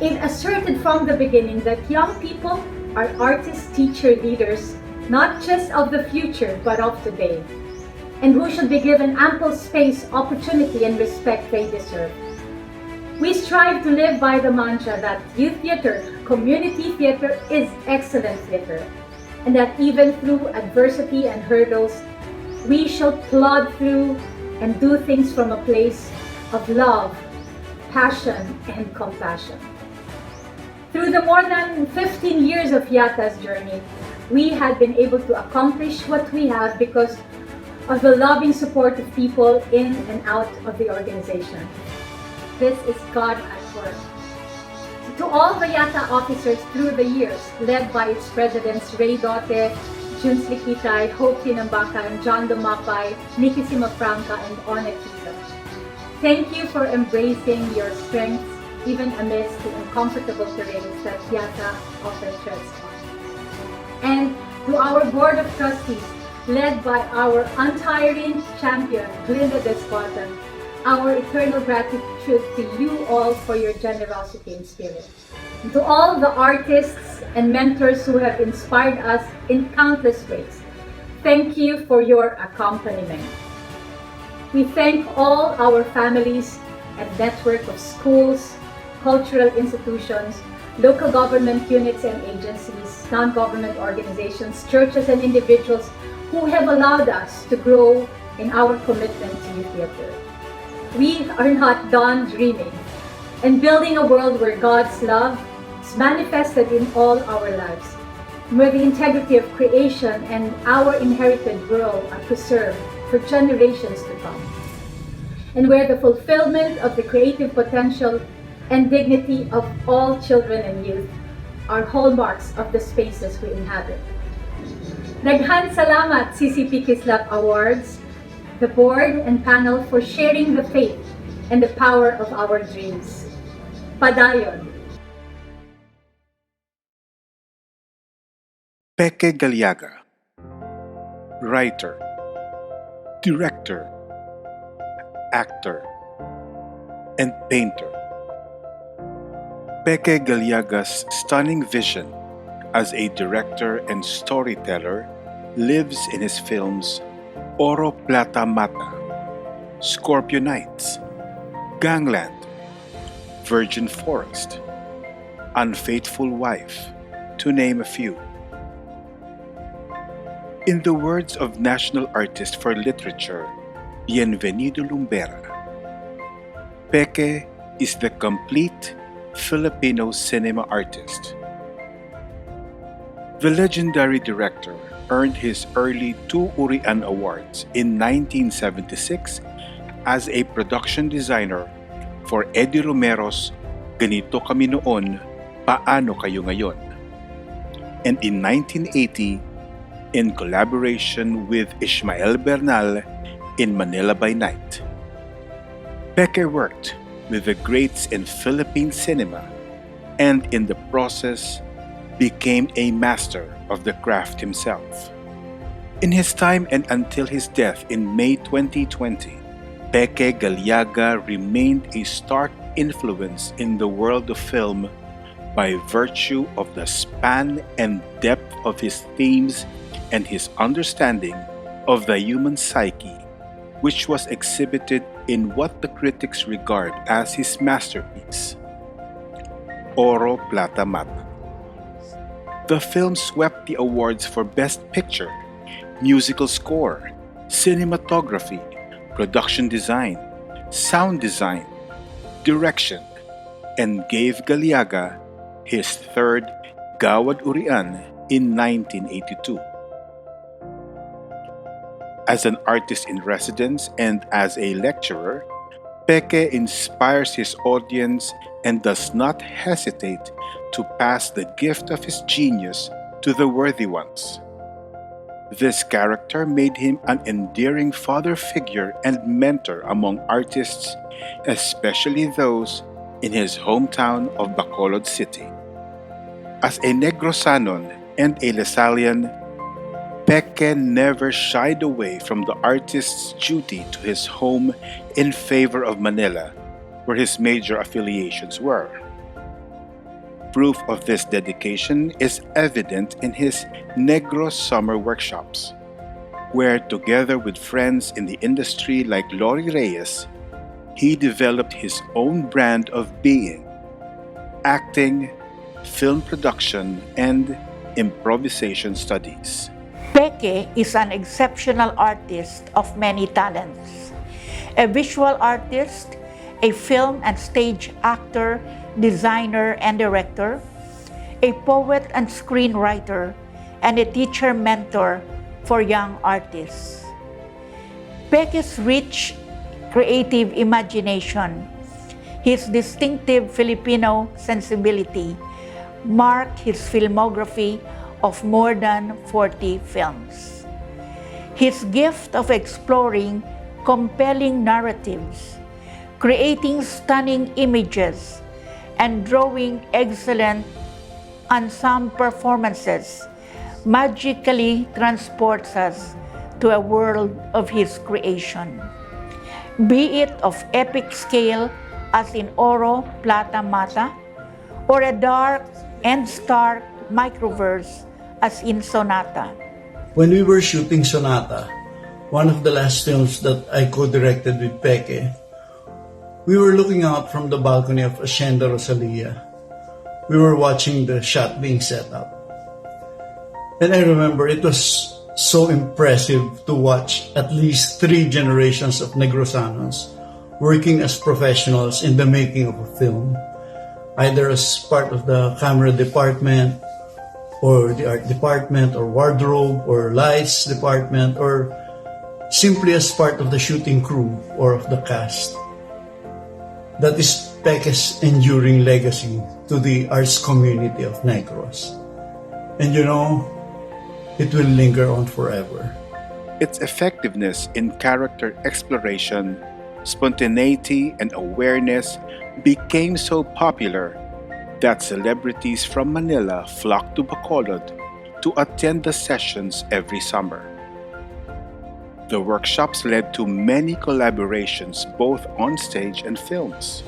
It asserted from the beginning that young people are artist teacher leaders, not just of the future, but of today, and who should be given ample space, opportunity, and respect they deserve. We strive to live by the mantra that youth theater, community theater is excellent theater, and that even through adversity and hurdles, we shall plod through and do things from a place of love, passion, and compassion. Through the more than 15 years of Yata's journey, we had been able to accomplish what we have because of the loving support of people in and out of the organization. This is God at work. To all the Yata officers through the years, led by its presidents Ray Dote, Junes Likitay, Hope Tinambakan, John Dumapay, Nikki Simafranca, and Ona Quito. Thank you for embracing your strengths even amidst the uncomfortable terrains that Yata often treads on. And to our Board of Trustees, led by our untiring champion, Glinda Despotan, our eternal gratitude to you all for your generosity and spirit. And to all the artists and mentors who have inspired us in countless ways, thank you for your accompaniment. We thank all our families and network of schools, cultural institutions, local government units and agencies, non-government organizations, churches and individuals who have allowed us to grow in our commitment to youth theater. We are not done dreaming and building a world where God's love is manifested in all our lives, where the integrity of creation and our inherited world are preserved for generations to come, and where the fulfillment of the creative potential and dignity of all children and youth are hallmarks of the spaces we inhabit. Daghan salamat CCP KSSLAP Awards, the board and panel for sharing the faith and the power of our dreams. Padayon. Peque Gallaga, writer, director, actor, and painter. Peque Gallaga's stunning vision as a director and storyteller lives in his films Oro Plata Mata, Scorpio Nights, Gangland, Virgin Forest, Unfaithful Wife, to name a few. In the words of National Artist for Literature, Bienvenido Lumbera, Peque is the complete Filipino cinema artist. The legendary director earned his early 2 Urian Awards in 1976 as a production designer for Eddie Romero's Ganito Kami Noon, Paano Kayo Ngayon, and in 1980 in collaboration with Ishmael Bernal in Manila by Night. Peque worked with the greats in Philippine cinema and in the process became a master of the craft himself. In his time and until his death in May 2020, Peque Gallaga remained a stark influence in the world of film by virtue of the span and depth of his themes and his understanding of the human psyche, which was exhibited in what the critics regard as his masterpiece, Oro Plata Mata. The film swept the awards for Best Picture, Musical Score, Cinematography, Production Design, Sound Design, Direction, and gave Gallaga his third Gawad Urian in 1982. As an artist in residence and as a lecturer, Peque inspires his audience and does not hesitate to pass the gift of his genius to the worthy ones. This character made him an endearing father figure and mentor among artists, especially those in his hometown of Bacolod City. As a Negrosanon and a Lasallian, Peque never shied away from the artist's duty to his home in favor of Manila, where his major affiliations were. Proof of this dedication is evident in his Negro Summer Workshops, where together with friends in the industry like Lori Reyes, he developed his own brand of being, acting, film production, and improvisation studies. Peque is an exceptional artist of many talents. A visual artist, a film and stage actor, designer and director, a poet and screenwriter, and a teacher mentor for young artists. Peque's rich creative imagination, his distinctive Filipino sensibility, mark his filmography of more than 40 films. His gift of exploring compelling narratives, creating stunning images, and drawing excellent ensemble performances magically transports us to a world of his creation. Be it of epic scale as in Oro, Plata, Mata, or a dark and stark microverse as in Sonata. When we were shooting Sonata, one of the last films that I co-directed with Peque, we were looking out from the balcony of Hacienda Rosalia. We were watching the shot being set up. And I remember it was so impressive to watch at least 3 generations of Negrosanos working as professionals in the making of a film, either as part of the camera department, or the art department, or wardrobe, or lights department, or simply as part of the shooting crew or of the cast. That is Peque's enduring legacy to the arts community of Negros. And you know, it will linger on forever. Its effectiveness in character exploration, spontaneity, and awareness became so popular that celebrities from Manila flocked to Bacolod to attend the sessions every summer. The workshops led to many collaborations both on stage and films.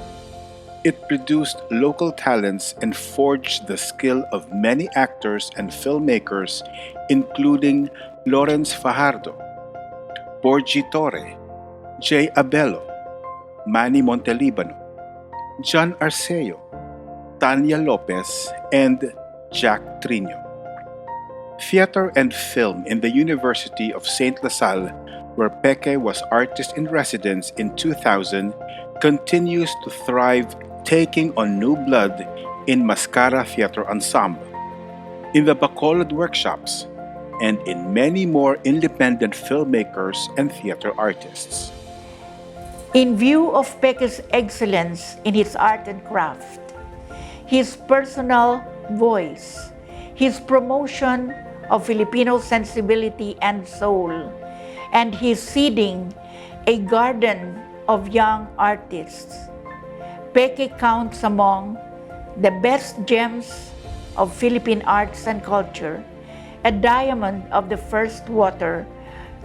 It produced local talents and forged the skill of many actors and filmmakers, including Lawrence Fajardo, Borgie Torre, Jay Abello, Manny Montelibano, John Arceo, Tanya Lopez, and Jack Trino. Theater and film in the University of St. LaSalle, where Peque was artist-in-residence in 2000, continues to thrive, taking on new blood in Mascara Theater Ensemble, in the Bacolod workshops, and in many more independent filmmakers and theater artists. In view of Peque's excellence in his art and craft, his personal voice, his promotion of Filipino sensibility and soul, and his seeding a garden of young artists, Peque counts among the best gems of Philippine arts and culture, a diamond of the first water,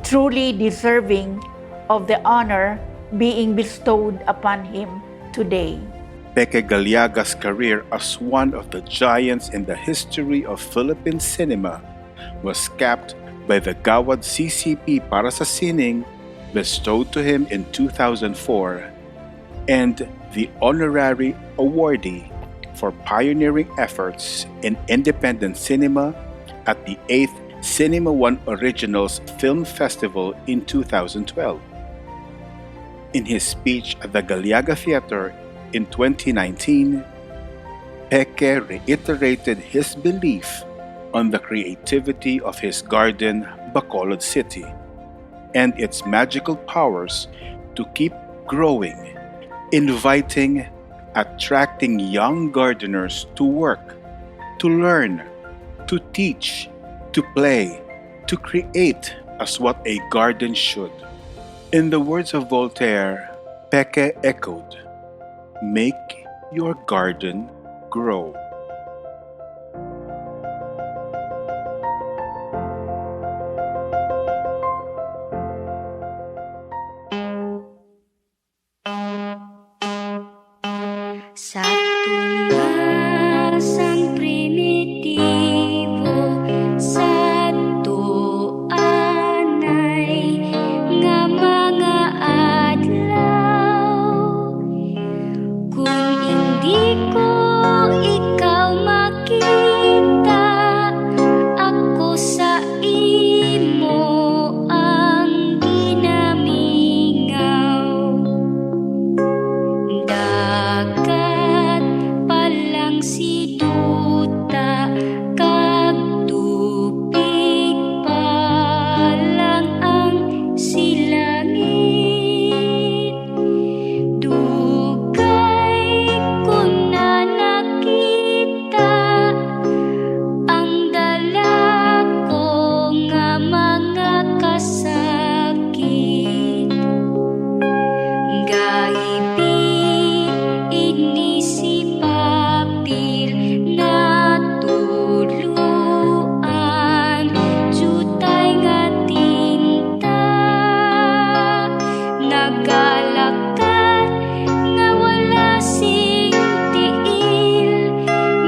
truly deserving of the honor being bestowed upon him today. Peque Gallaga's career as one of the giants in the history of Philippine cinema was capped by the Gawad CCP para sa Sining bestowed to him in 2004 and the honorary awardee for pioneering efforts in independent cinema at the 8th Cinema One Originals Film Festival in 2012. In his speech at the Gallaga Theater in 2019, Peque reiterated his belief on the creativity of his garden, Bacolod City, and its magical powers to keep growing, inviting, attracting young gardeners to work, to learn, to teach, to play, To create as what a garden should. In the words of Voltaire, Peque echoed, "Make your garden grow." Sa tumasang primitibo sa tuanay nga mga adlaw, kung hindi ko ikaw makita, ako sa imo ang ginamingaw. Dagat palang si duta, kag tubig palang ang silangit. Dugay ko na nakita ang dala ko nga mga kasakit. Gaibi ini si papil na tuluan, jutay nga tinta, nagalakat nga wala sing tiil,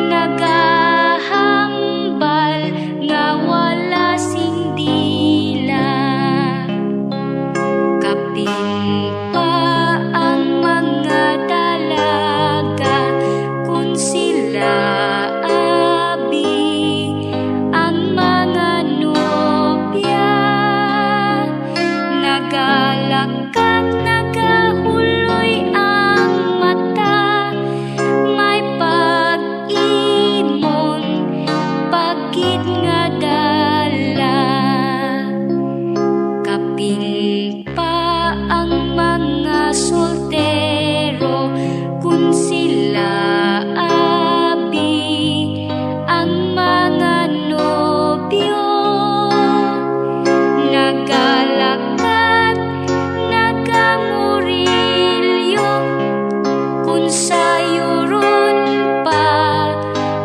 nagahambal nga wala sing dila. Kapin pa ang mga dalaga kung sila abi, ang mga nobya, nagalakat, nagahuloy ang mata, may pag-imon, pagid nga dala. Kaping pa ang mga soltero kung sila abi, ang mga nobyo, nagalakat, nagamurilyo, kung sayuron pa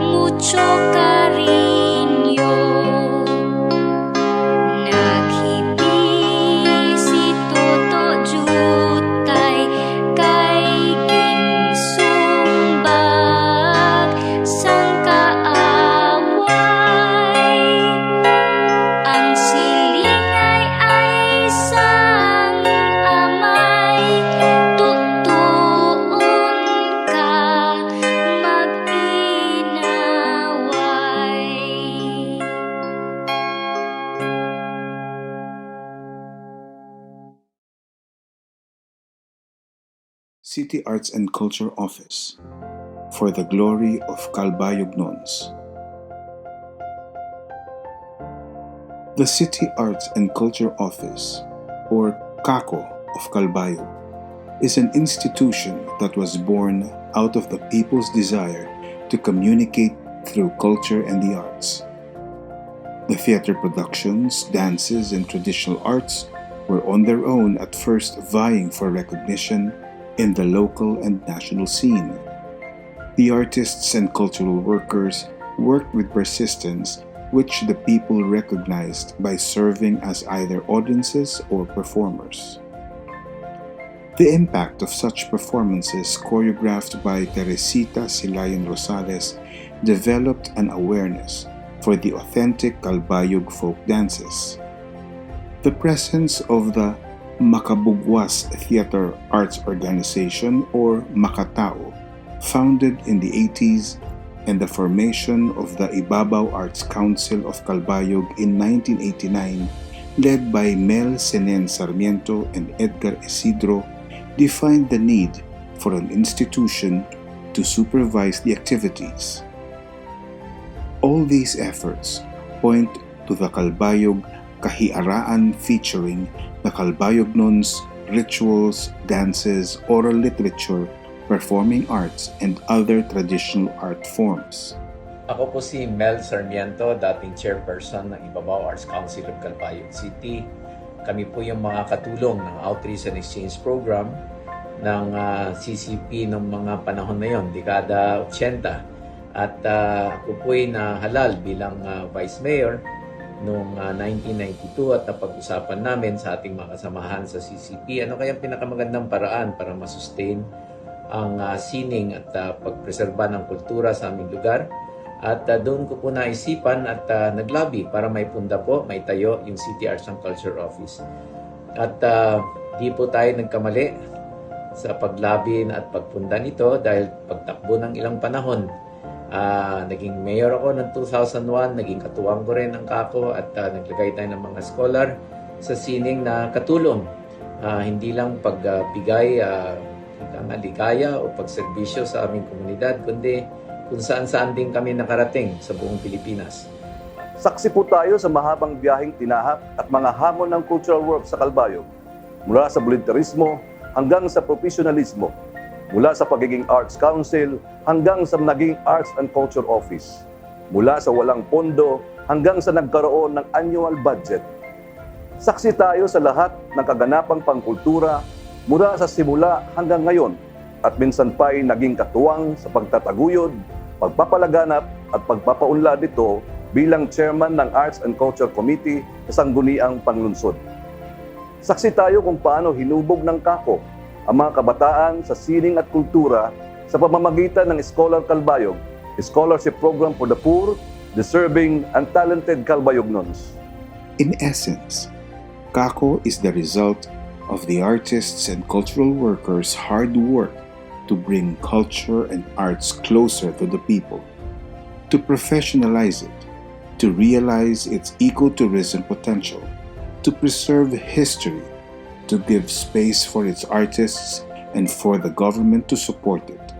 mucho karinyo. Naghibi si Toto Jutay kay ginsumbag sang kaaway. Ang silingay ay sang amay, tutuon ka mag-inaway. City Arts and Culture Office, for the glory of Calbayog Nuns. The City Arts and Culture Office, or CACO of Calbayog, is an institution that was born out of the people's desire to communicate through culture and the arts. The theater productions, dances, and traditional arts were on their own at first vying for recognition in the local and national scene. The artists and cultural workers worked with persistence, which the people recognized by serving as either audiences or performers. The impact of such performances, choreographed by Teresita Silayan Rosales, developed an awareness for the authentic Calbayog folk dances. The presence of the Makabugwas Theater Arts Organization, or Makatao, founded in the 80s, and the formation of the Ibabaw Arts Council of Calbayog in 1989, led by Mel Senen Sarmiento and Edgar Isidro, defined the need for an institution to supervise the activities. All these efforts point to the Calbayog Kahiaraan featuring the Calbayog Nuns, rituals, dances, oral literature, performing arts, and other traditional art forms. Ako po si Mel Sarmiento, dating chairperson ng Ibabaw Arts Council of Calbayog City. Kami po yung mga katulong ng Outreach and Exchange Program ng CCP ng mga panahon na yon, dekada 80. At ako po ay nahalal bilang Vice Mayor noong 1992 at napag-usapan namin sa ating mga kasamahan sa CCP ano kaya pinakamagandang paraan para masustain ang sining at pagpreserba ng kultura sa aming lugar. At doon ko po naisipan at naglabi para may punda po, may tayo yung City Arts and Culture Office. At di po tayo nagkamali sa paglabi at pagpunda nito dahil pagtakbo ng ilang panahon. Naging mayor ako ng 2001, naging katuwang ko rin ang kako at naglagay tayo ng mga scholar sa sining na katulong. Hindi lang pagbigay ligaya o pagserbisyo sa aming komunidad, kundi kung saan-saan din kami nakarating sa buong Pilipinas. Saksi po tayo sa mahabang biyaheng tinahak at mga hamon ng cultural work sa Calbayog, mula sa volunteerismo hanggang sa professionalismo, mula sa pagiging Arts Council hanggang sa naging Arts and Culture Office, mula sa walang pondo hanggang sa nagkaroon ng annual budget. Saksi tayo sa lahat ng kaganapang pangkultura mula sa simula hanggang ngayon at minsan pa'y naging katuwang sa pagtataguyod, pagpapalaganap at pagpapaunlad nito bilang chairman ng Arts and Culture Committee sa Sangguniang Panlunsod. Saksi tayo kung paano hinubog ng kako ang mga kabataan sa sining at kultura sa pamamagitan ng Scholar Calbayog, a scholarship program for the poor, deserving, and talented Calbayognons. In essence, kako is the result of the artists and cultural workers' hard work to bring culture and arts closer to the people, to professionalize it, to realize its ecotourism potential, to preserve history, to give space for its artists and for the government to support it.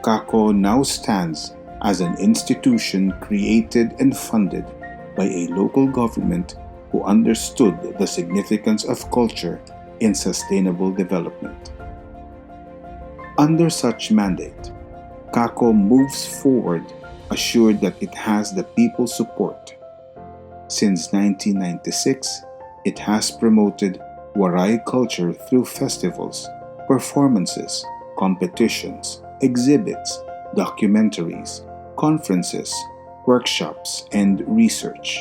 Kako now stands as an institution created and funded by a local government who understood the significance of culture in sustainable development. Under such mandate, kako moves forward assured that it has the people's support. Since 1996, it has promoted Waray culture through festivals, performances, competitions, exhibits, documentaries, conferences, workshops, and research.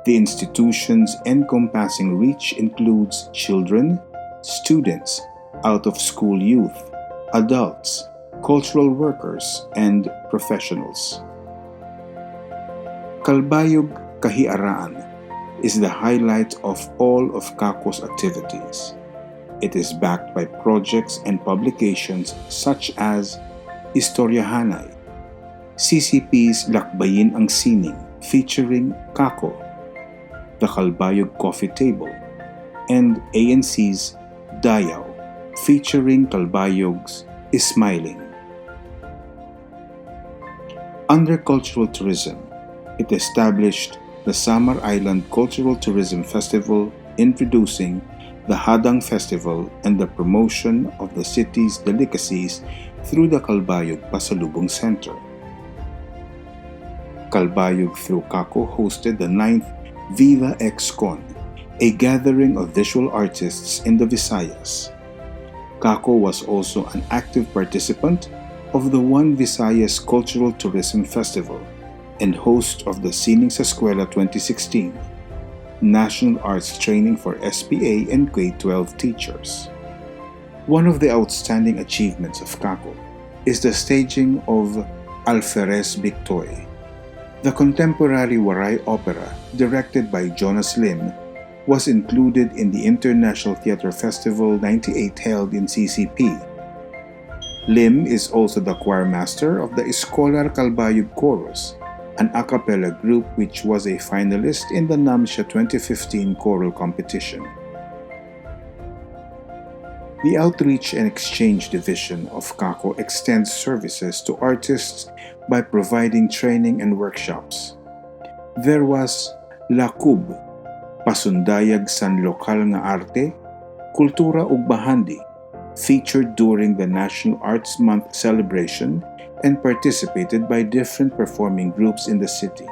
The institution's encompassing reach includes children, students, out-of-school youth, adults, cultural workers, and professionals. Calbayog Kahiaraan is the highlight of all of kako's activities. It is backed by projects and publications such as Istoryahanay, CCP's Lakbayin ang Sining featuring kako, the Calbayog Coffee Table, and ANC's Dayaw featuring Calbayog's Ismiling. Under cultural tourism, it established the Samar Island Cultural Tourism Festival, introducing the Hadang Festival and the promotion of the city's delicacies through the Calbayog Pasalubong Center. Calbayog through kako hosted the 9th Viva Ex-Con, a gathering of visual artists in the Visayas. Kako was also an active participant of the One Visayas Cultural Tourism Festival and host of the Sining sa Eskwela 2016, National Arts Training for SPA and K-12 teachers. One of the outstanding achievements of kako is the staging of Alferez Bictoy, the contemporary Waray opera directed by Jonas Lim, was included in the International Theatre Festival 98 held in CCP. Lim is also the choir master of the Scholar Calbayog Chorus, an a cappella group which was a finalist in the NAMSIA 2015 choral competition. The Outreach and Exchange Division of kako extends services to artists by providing training and workshops. There was Lakub, pasundayag san lokal nga arte, kultura ug bahandi, featured during the National Arts Month celebration and participated by different performing groups in the city.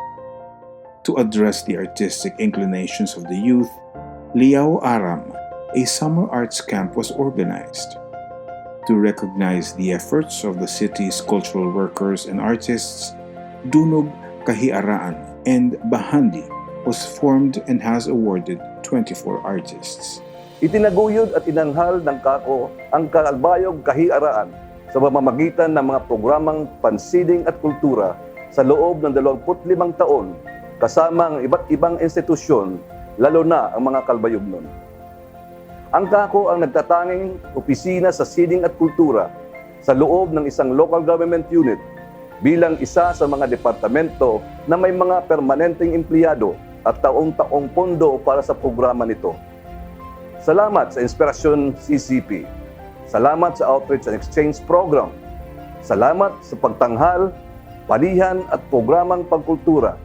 To address the artistic inclinations of the youth, Liao Aram, a summer arts camp, was organized. To recognize the efforts of the city's cultural workers and artists, Dunog Kahiaraan and Bahandi was formed and has awarded 24 artists. Itinaguyod at inanghal ng Kako ang Calbayog Kahiaraan sa pamamagitan ng mga programang pansining at kultura sa loob ng 25 taon kasama ang iba't ibang institusyon, lalo na ang mga Calbayog nun. Ang Kako ang nagtatanging opisina sa sining at kultura sa loob ng isang local government unit bilang isa sa mga departamento na may mga permanenteng empleyado at taong-taong pondo para sa programa nito. Salamat sa Inspirasyon CCP. Salamat sa Outreach and Exchange Program. Salamat sa pagtanghal, palihan at programang pagkultura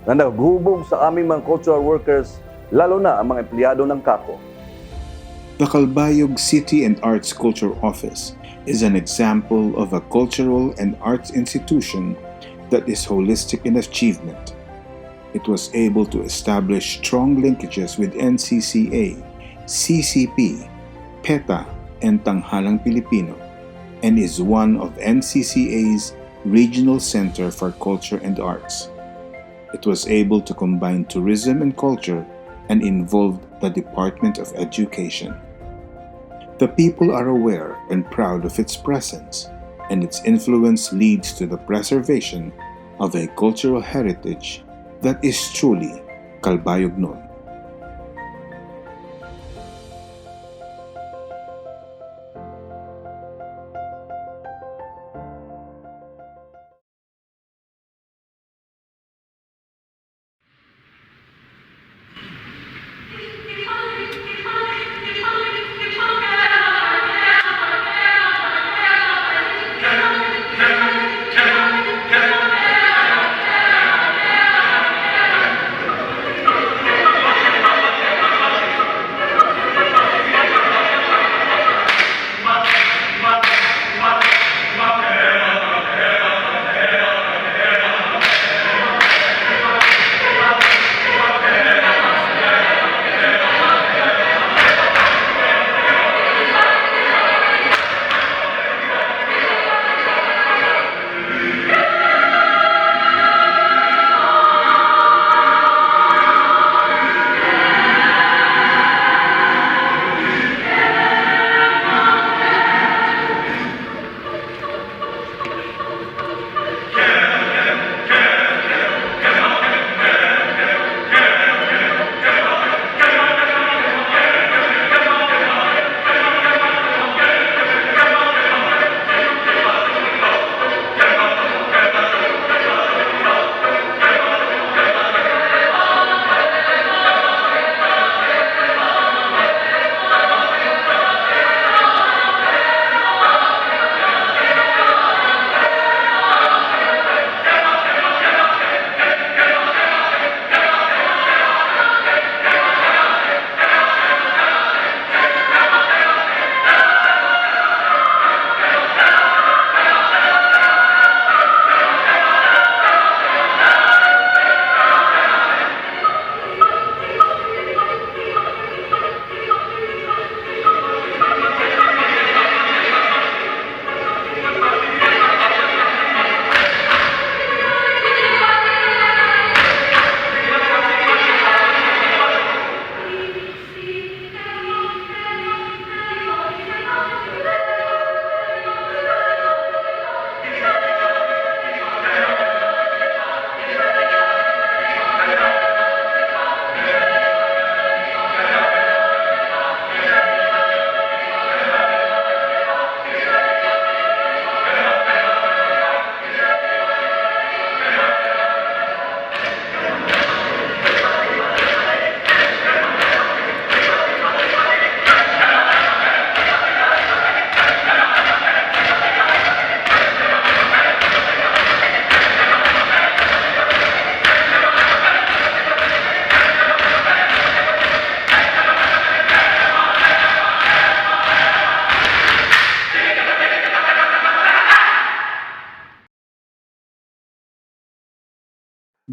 na naghubog sa aming mga cultural workers, lalo na ang mga empleyado ng Kako. The Calbayog City and Arts Culture Office is an example of a cultural and arts institution that is holistic in achievement. It was able to establish strong linkages with NCCA, CCP, PETA, and Tanghalang Pilipino, and is one of NCCA's Regional Center for Culture and Arts. It was able to combine tourism and culture and involved the Department of Education. The people are aware and proud of its presence, and its influence leads to the preservation of a cultural heritage that is truly Calbayog nun.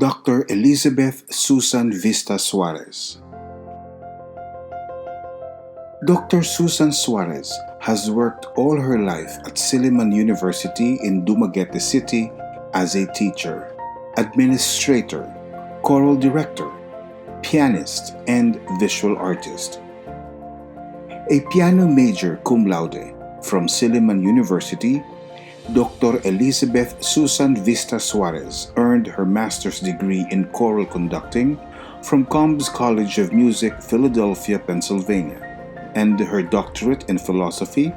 Dr. Elizabeth Susan Vista-Suarez. Dr. Susan Suarez has worked all her life at Silliman University in Dumaguete City as a teacher, administrator, choral director, pianist, and visual artist. A piano major cum laude from Silliman University, Dr. Elizabeth Susan Vista-Suarez earned her master's degree in choral conducting from Combs College of Music, Philadelphia, Pennsylvania, and her doctorate in philosophy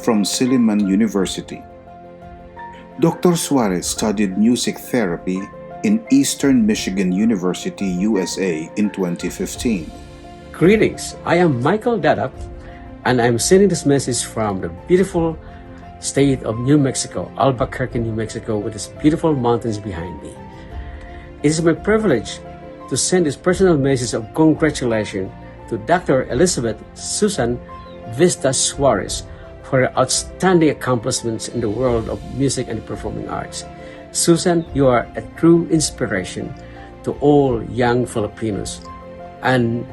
from Silliman University. Dr. Suarez studied music therapy in Eastern Michigan University, USA in 2015. Greetings, I am Michael Dadap, and I'm sending this message from the beautiful state of New Mexico, Albuquerque, New Mexico, with its beautiful mountains behind me. It is my privilege to send this personal message of congratulations to Dr. Elizabeth Susan Vista-Suarez for her outstanding accomplishments in the world of music and performing arts. Susan, you are a true inspiration to all young Filipinos and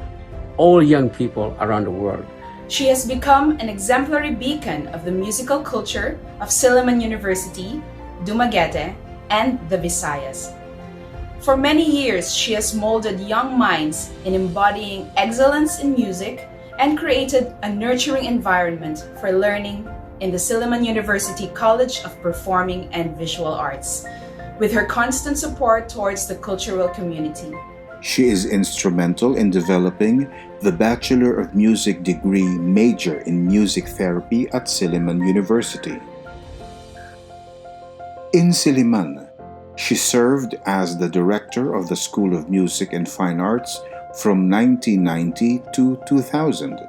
all young people around the world. She has become an exemplary beacon of the musical culture of Silliman University, Dumaguete, and the Visayas. For many years, she has molded young minds in embodying excellence in music and created a nurturing environment for learning in the Silliman University College of Performing and Visual Arts, with her constant support towards the cultural community. She is instrumental in developing the Bachelor of Music degree major in music therapy at Silliman University. In Silliman, she served as the director of the School of Music and Fine Arts from 1990 to 2000.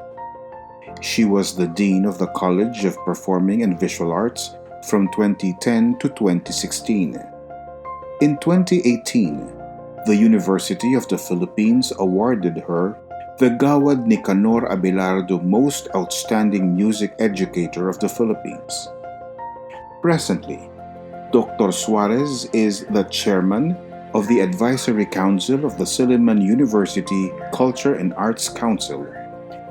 She was the Dean of the College of Performing and Visual Arts from 2010 to 2016. In 2018, the University of the Philippines awarded her the Gawad Nicanor Abelardo Most Outstanding Music Educator of the Philippines. Presently, Dr. Suarez is the chairman of the Advisory Council of the Silliman University Culture and Arts Council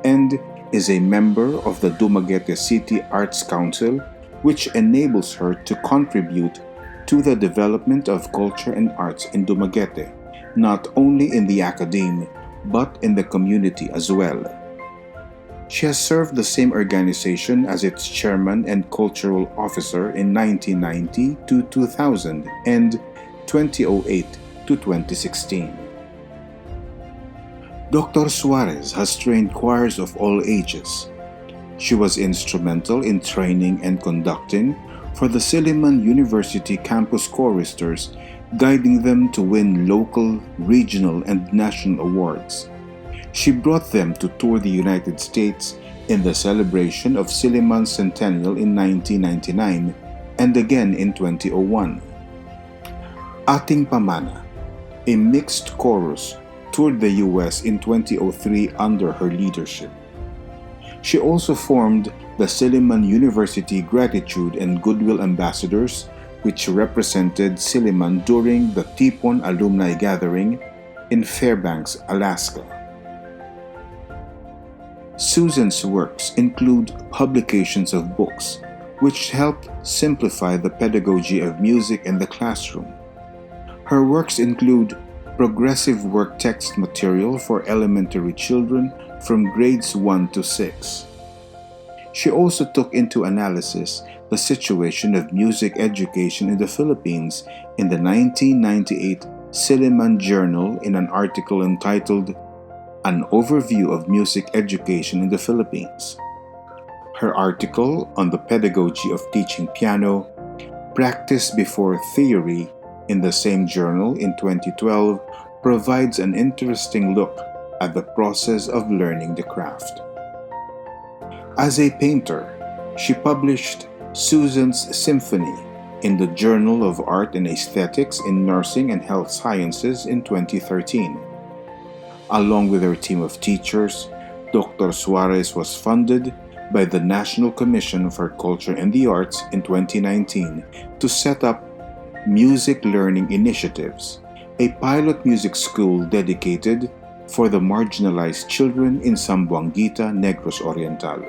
and is a member of the Dumaguete City Arts Council, which enables her to contribute to the development of culture and arts in Dumaguete, not only in the academe, but in the community as well. She has served the same organization as its chairman and cultural officer in 1990 to 2000 and 2008 to 2016. Dr. Suarez has trained choirs of all ages. She was instrumental in training and conducting for the Silliman University campus choristers, guiding them to win local, regional, and national awards. She brought them to tour the United States in the celebration of Silliman's centennial in 1999 and again in 2001. Ating Pamana, a mixed chorus, toured the US in 2003 under her leadership. She also formed the Silliman University Gratitude and Goodwill Ambassadors, which represented Silliman during the Tipon Alumni Gathering in Fairbanks, Alaska. Susan's works include publications of books, which helped simplify the pedagogy of music in the classroom. Her works include progressive work text material for elementary children from grades 1 to 6. She also took into analysis the situation of music education in the Philippines in the 1998 Silliman Journal in an article entitled An Overview of Music Education in the Philippines. Her article on the pedagogy of teaching piano, Practice Before Theory, in the same journal in 2012 provides an interesting look at the process of learning the craft. As a painter, she published Susan's Symphony in the Journal of Art and Aesthetics in Nursing and Health Sciences in 2013. Along with her team of teachers, Dr. Suarez was funded by the National Commission for Culture and the Arts in 2019 to set up music learning initiatives, a pilot music school dedicated for the marginalized children in Zamboanguita, Negros Oriental.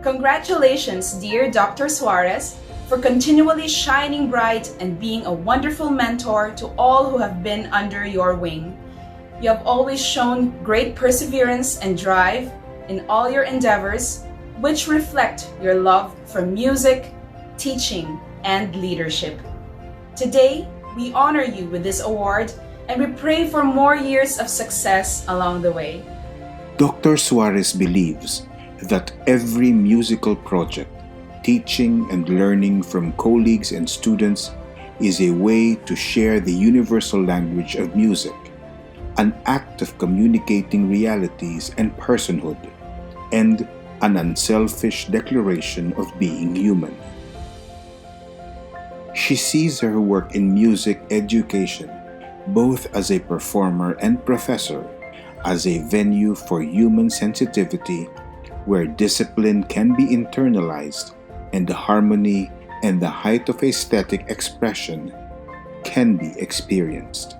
Congratulations, dear Dr. Suarez, for continually shining bright and being a wonderful mentor to all who have been under your wing. You have always shown great perseverance and drive in all your endeavors, which reflect your love for music, teaching, and leadership. Today, we honor you with this award and we pray for more years of success along the way. Dr. Suarez believes that every musical project, teaching and learning from colleagues and students is a way to share the universal language of music, an act of communicating realities and personhood, and an unselfish declaration of being human. She sees her work in music education, both as a performer and professor, as a venue for human sensitivity where discipline can be internalized and the harmony and the height of aesthetic expression can be experienced.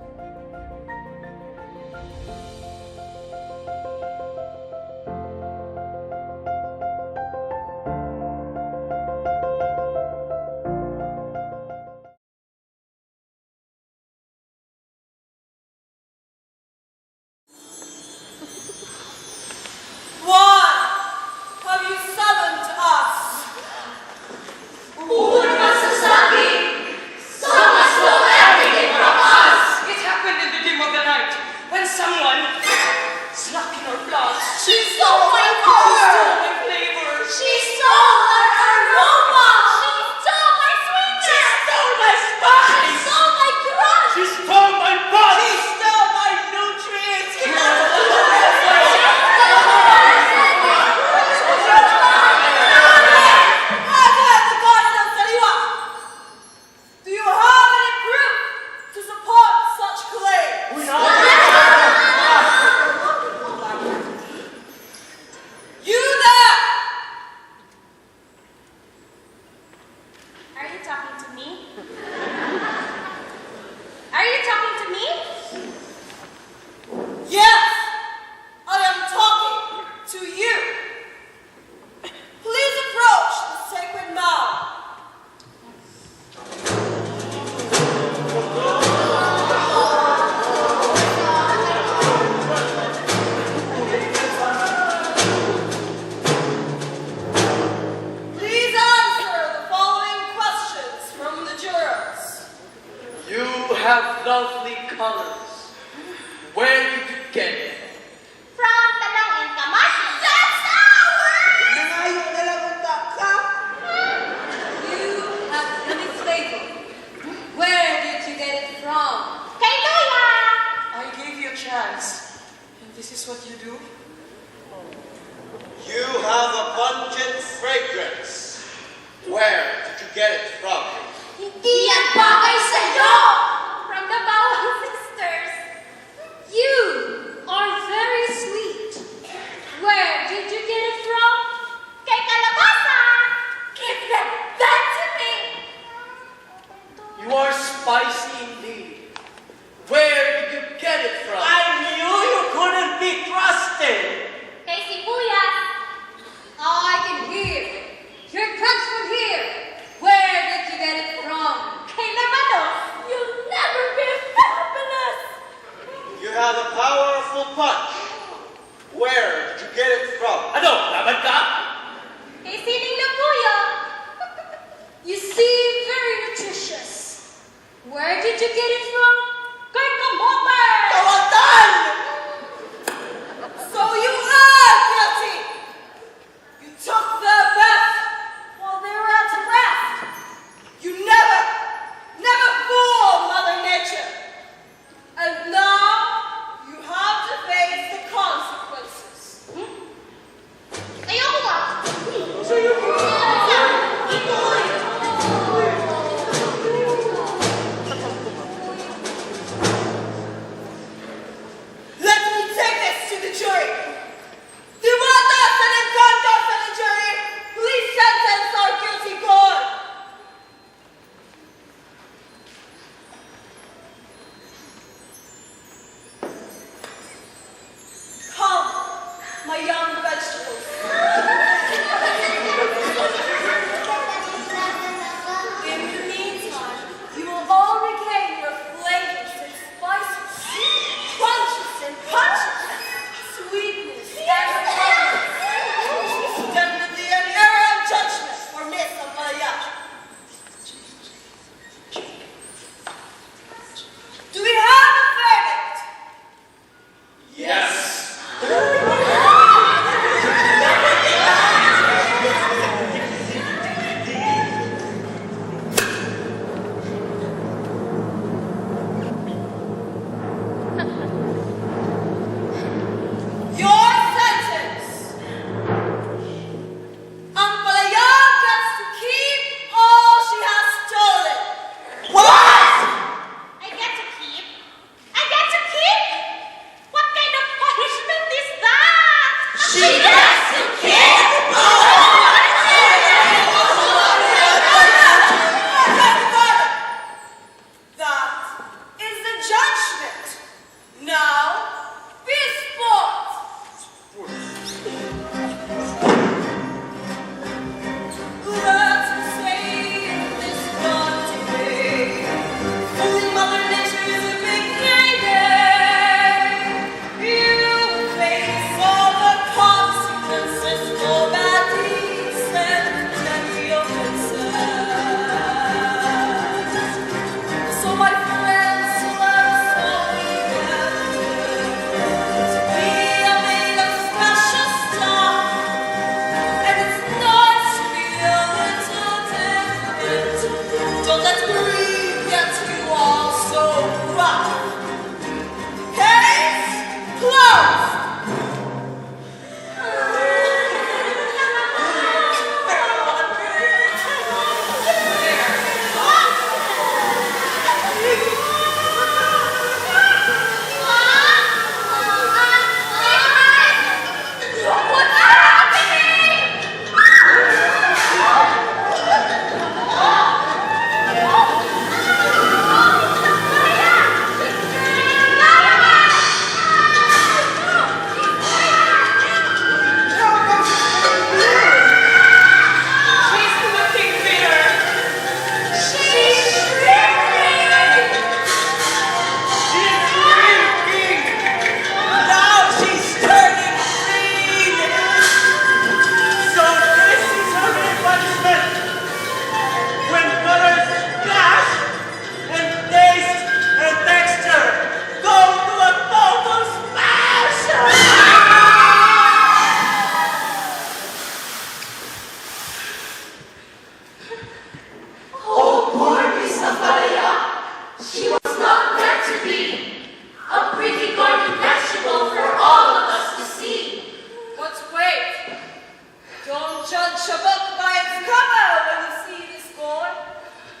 judge a book by its cover when you see this boy,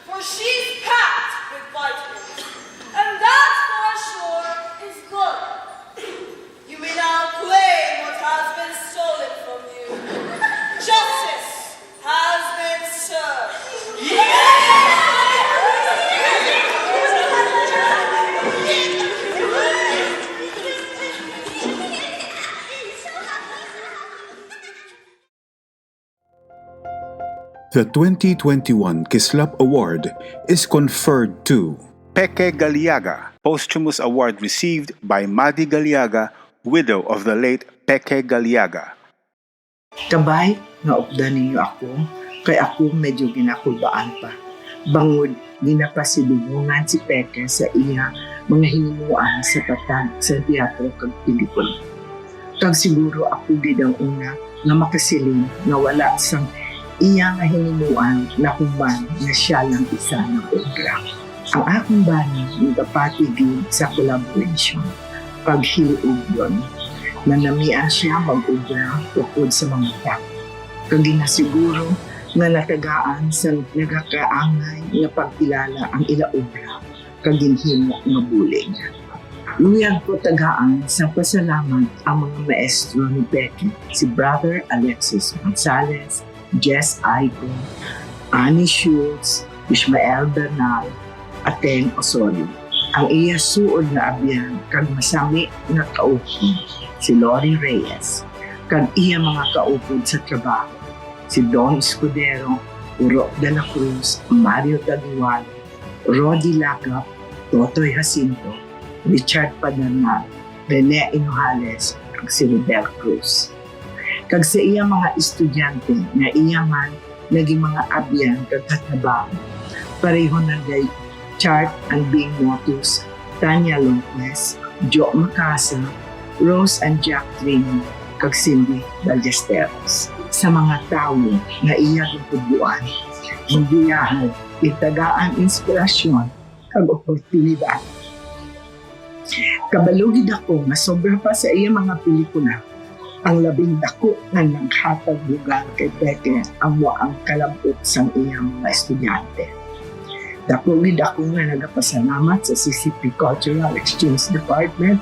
for she's packed with vitamins, and that for sure is good. You may now claim what has been stolen from you. Justice has been served. The 2021 KSSLAP Award is conferred to Peque Gallaga, posthumous award received by Madi Gallaga, widow of the late Peque Gallaga. Kabay, nga updan ninyo ako, kay ako medyo ginakulbaan pa. Bangod, ginapasilubungan si Peque sa iya mga hinimuan sa patag sa teatro kag pelikula. Kag siguro ako gid ang una nga makasiling nga wala sang iya nga hinimuan na kumban na siya lang isa ng obra. Ang akong bani nagapatigid sa collaboration, paghilig yon, na namiya siya mag-obra tukod sa mga tao. Kag ginasiguro nga natagaan sa nagakaangay nga pagkilala ang ila obra kag ginhimo nga bulig. Luyag ko tagaan sa pasalamat ang mga maestro ni Peque, si Brother Alexis Gonzalez, Jess Aiko, Annie Schultz, Ishmael Bernal, Ateng Osorio. Ang iya suod na abyan kag masami nga kaupod, si Lori Reyes, kag iya mga kaupod sa trabaho, si Don Escudero, Uro de la Cruz, Mario Taguan, Rodi Lacap, Totoy Jacinto, Richard Padernal, Rene Inojales, kag si Rodel Cruz. Kag sa iya mga estudyante nga iya man naging mga abyan kag katrabaho, pareho na day Chart and Bing Motus, Tanya Lopez, Jo Macasa, Rose and Jack Trino, kag Cindy Ballesteros. Sa mga tao nga iya gitubuan, magbiyahan, itagaan inspirasyon kag oportunidad. Kabalugid ako nga sobra pa sa iya mga pelikula, ang labing dako nga naghatag lugar kay Peque ang waang kalabot sang iyang mga estudyante. Dako gid ako nga nagapasalamat sa CCP Cultural Exchange Department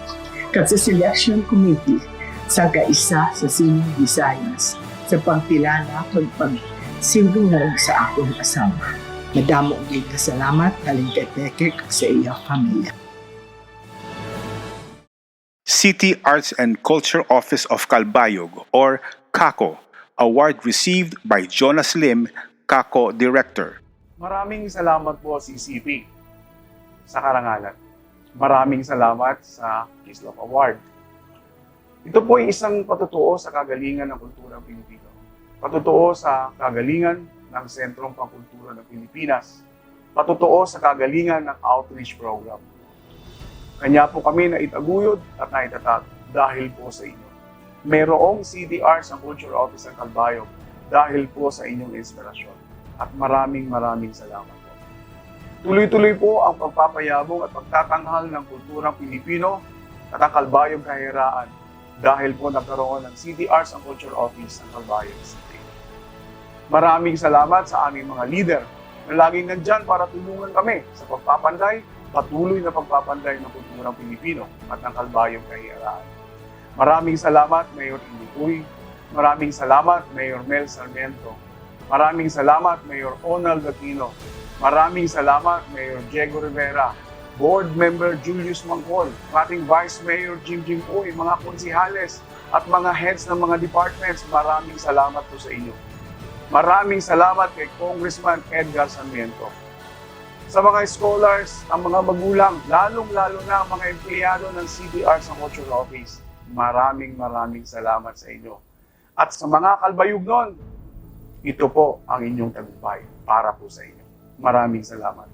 kat sa Selection Committee sa kaisa sa Sining Visayas sa pagkilala kag pagsilungog sa akong asawa. Madamo gid kasalamat kaling kay Peque kag sa iyang pamilya. City Arts and Culture Office of Calbayog or CACO, award received by Jonas Lim, CACO Director. Maraming salamat po CCP sa karangalan. Maraming salamat sa KSSLAP Award. Ito po ay isang patutuo sa kagalingan ng kulturang Pilipino. Patutuo sa kagalingan ng Sentrong Pangkultura ng Pilipinas. Patutuo sa kagalingan ng outreach program. Kanya po kami na itaguyod at naitatag dahil po sa inyo. Mayroong City Arts and Culture Office ng Calbayog dahil po sa inyong inspirasyon. At maraming salamat po. Tuloy-tuloy po ang pagpapayabong at pagtatanghal ng kulturang Pilipino at ang Calbayog kahiraan dahil po nagkaroon ng City Arts and Culture Office ng Calbayog City. Maraming salamat sa aming mga leader na laging nandyan para tulungan kami sa pagpapanday, patuloy na pagpapanday ng kulturang Pilipino at ng Calbayog kahiraan. Maraming salamat, Mayor Indipuy. Maraming salamat, Mayor Mel Sarmiento. Maraming salamat, Mayor Onal Gatino. Maraming salamat, Mayor Diego Rivera. Board Member Julius Mangkol, ating Vice Mayor Jim Uy, mga konsihales at mga heads ng mga departments, maraming salamat po sa inyo. Maraming salamat kay Congressman Edgar Sarmiento. Sa mga scholars, ang mga magulang, lalong-lalo na ang mga empleyado ng City Arts and Culture Office, maraming salamat sa inyo. At sa mga Calbayog nun, ito po ang inyong tagumpay para po sa inyo. Maraming salamat.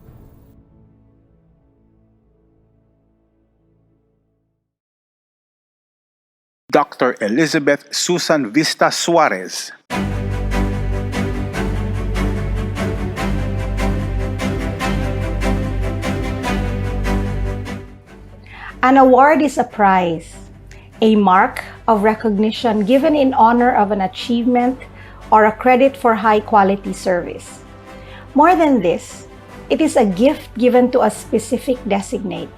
Dr. Elizabeth Susan Vista-Suarez. An award is a prize, a mark of recognition given in honor of an achievement or a credit for high-quality service. More than this, it is a gift given to a specific designate.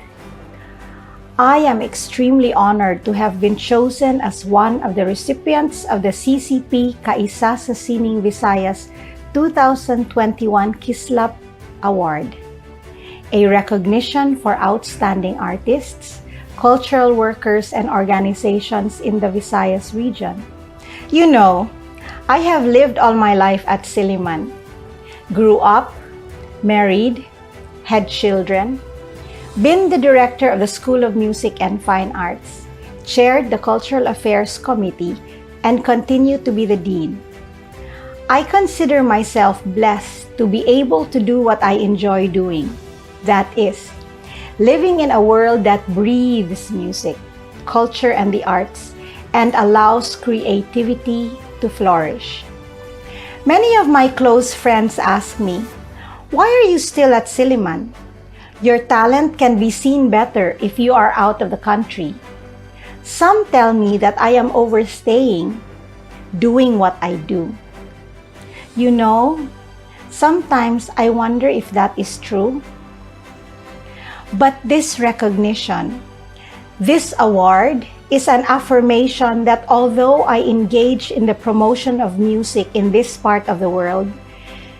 I am extremely honored to have been chosen as one of the recipients of the CCP Kaisa sa Sining Visayas 2021 KSSLAP Award, a recognition for outstanding artists, cultural workers, and organizations in the Visayas region. You know, I have lived all my life at Silliman, grew up, married, had children, been the director of the School of Music and Fine Arts, chaired the Cultural Affairs Committee, and continue to be the dean. I consider myself blessed to be able to do what I enjoy doing. That is, living in a world that breathes music, culture, and the arts, and allows creativity to flourish. Many of my close friends ask me, "Why are you still at Silliman? Your talent can be seen better if you are out of the country." Some tell me that I am overstaying, doing what I do. You know, sometimes I wonder if that is true. But this recognition, this award, is an affirmation that although I engage in the promotion of music in this part of the world,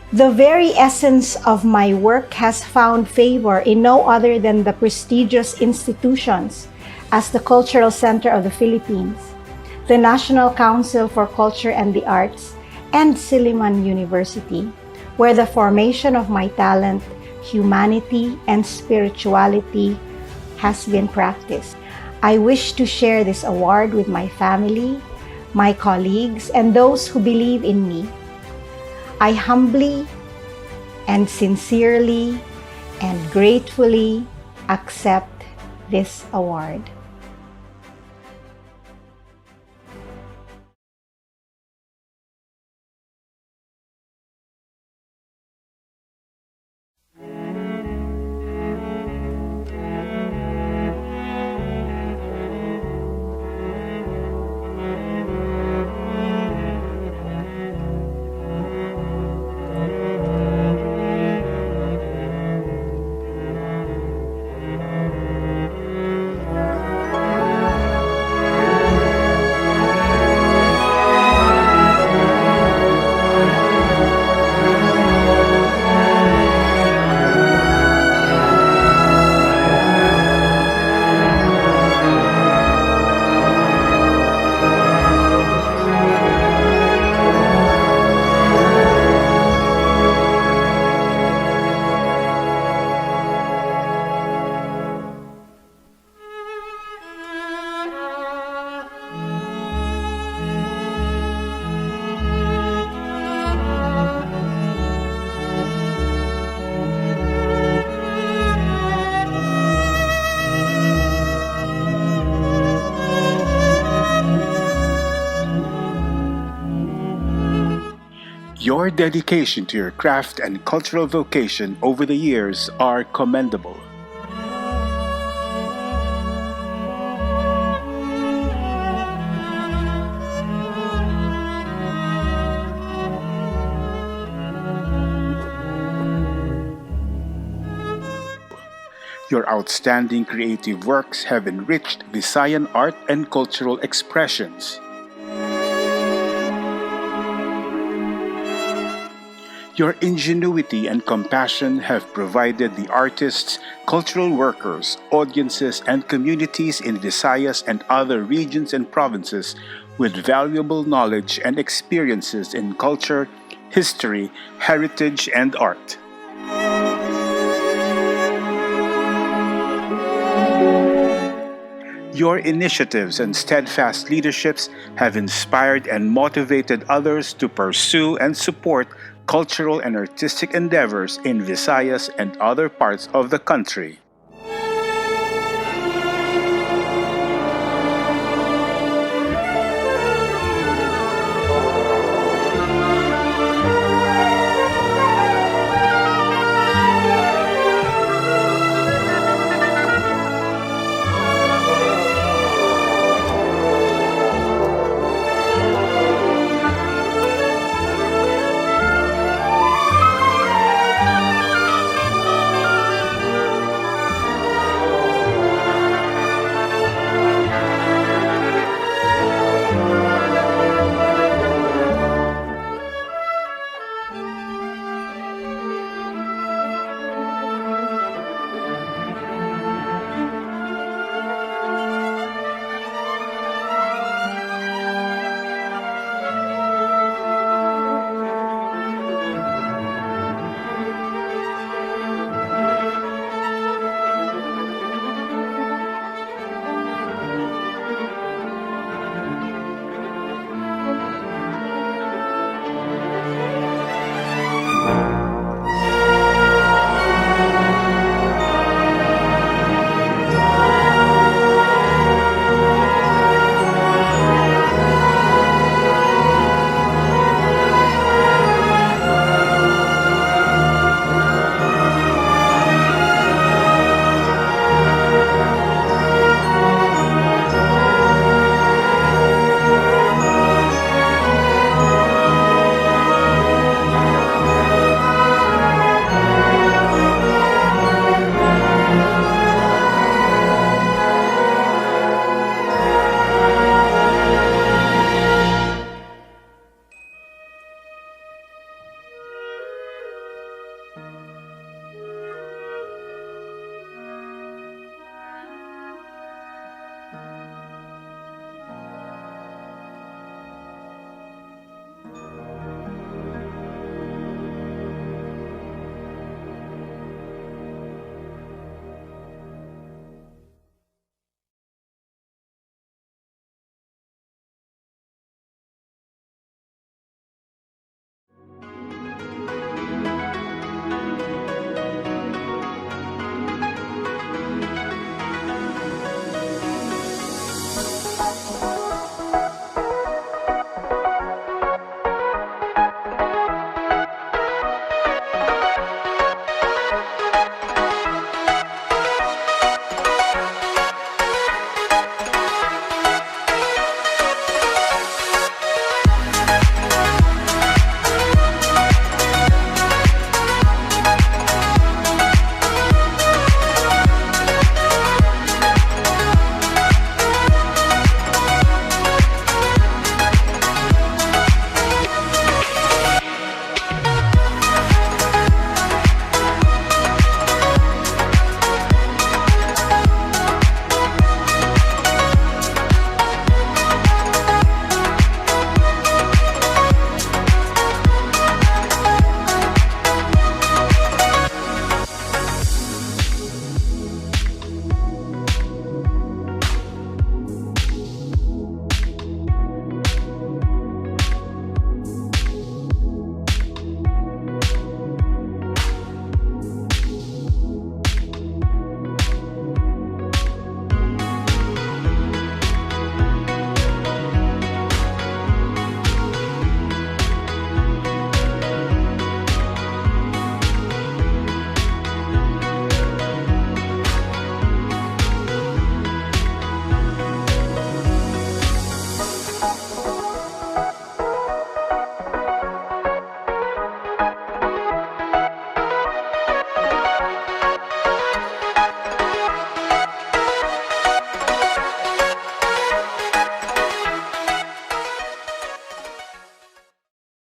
the very essence of my work has found favor in no other than the prestigious institutions as the Cultural Center of the Philippines, the National Council for Culture and the Arts, and Silliman University, where the formation of my talent, humanity, and spirituality has been practiced. I wish to share this award with my family, my colleagues, and those who believe in me. I humbly and sincerely and gratefully accept this award. Your dedication to your craft and cultural vocation over the years are commendable. Your outstanding creative works have enriched Visayan art and cultural expressions. Your ingenuity and compassion have provided the artists, cultural workers, audiences, and communities in Visayas and other regions and provinces with valuable knowledge and experiences in culture, history, heritage, and art. Your initiatives and steadfast leaderships have inspired and motivated others to pursue and support cultural and artistic endeavors in Visayas and other parts of the country.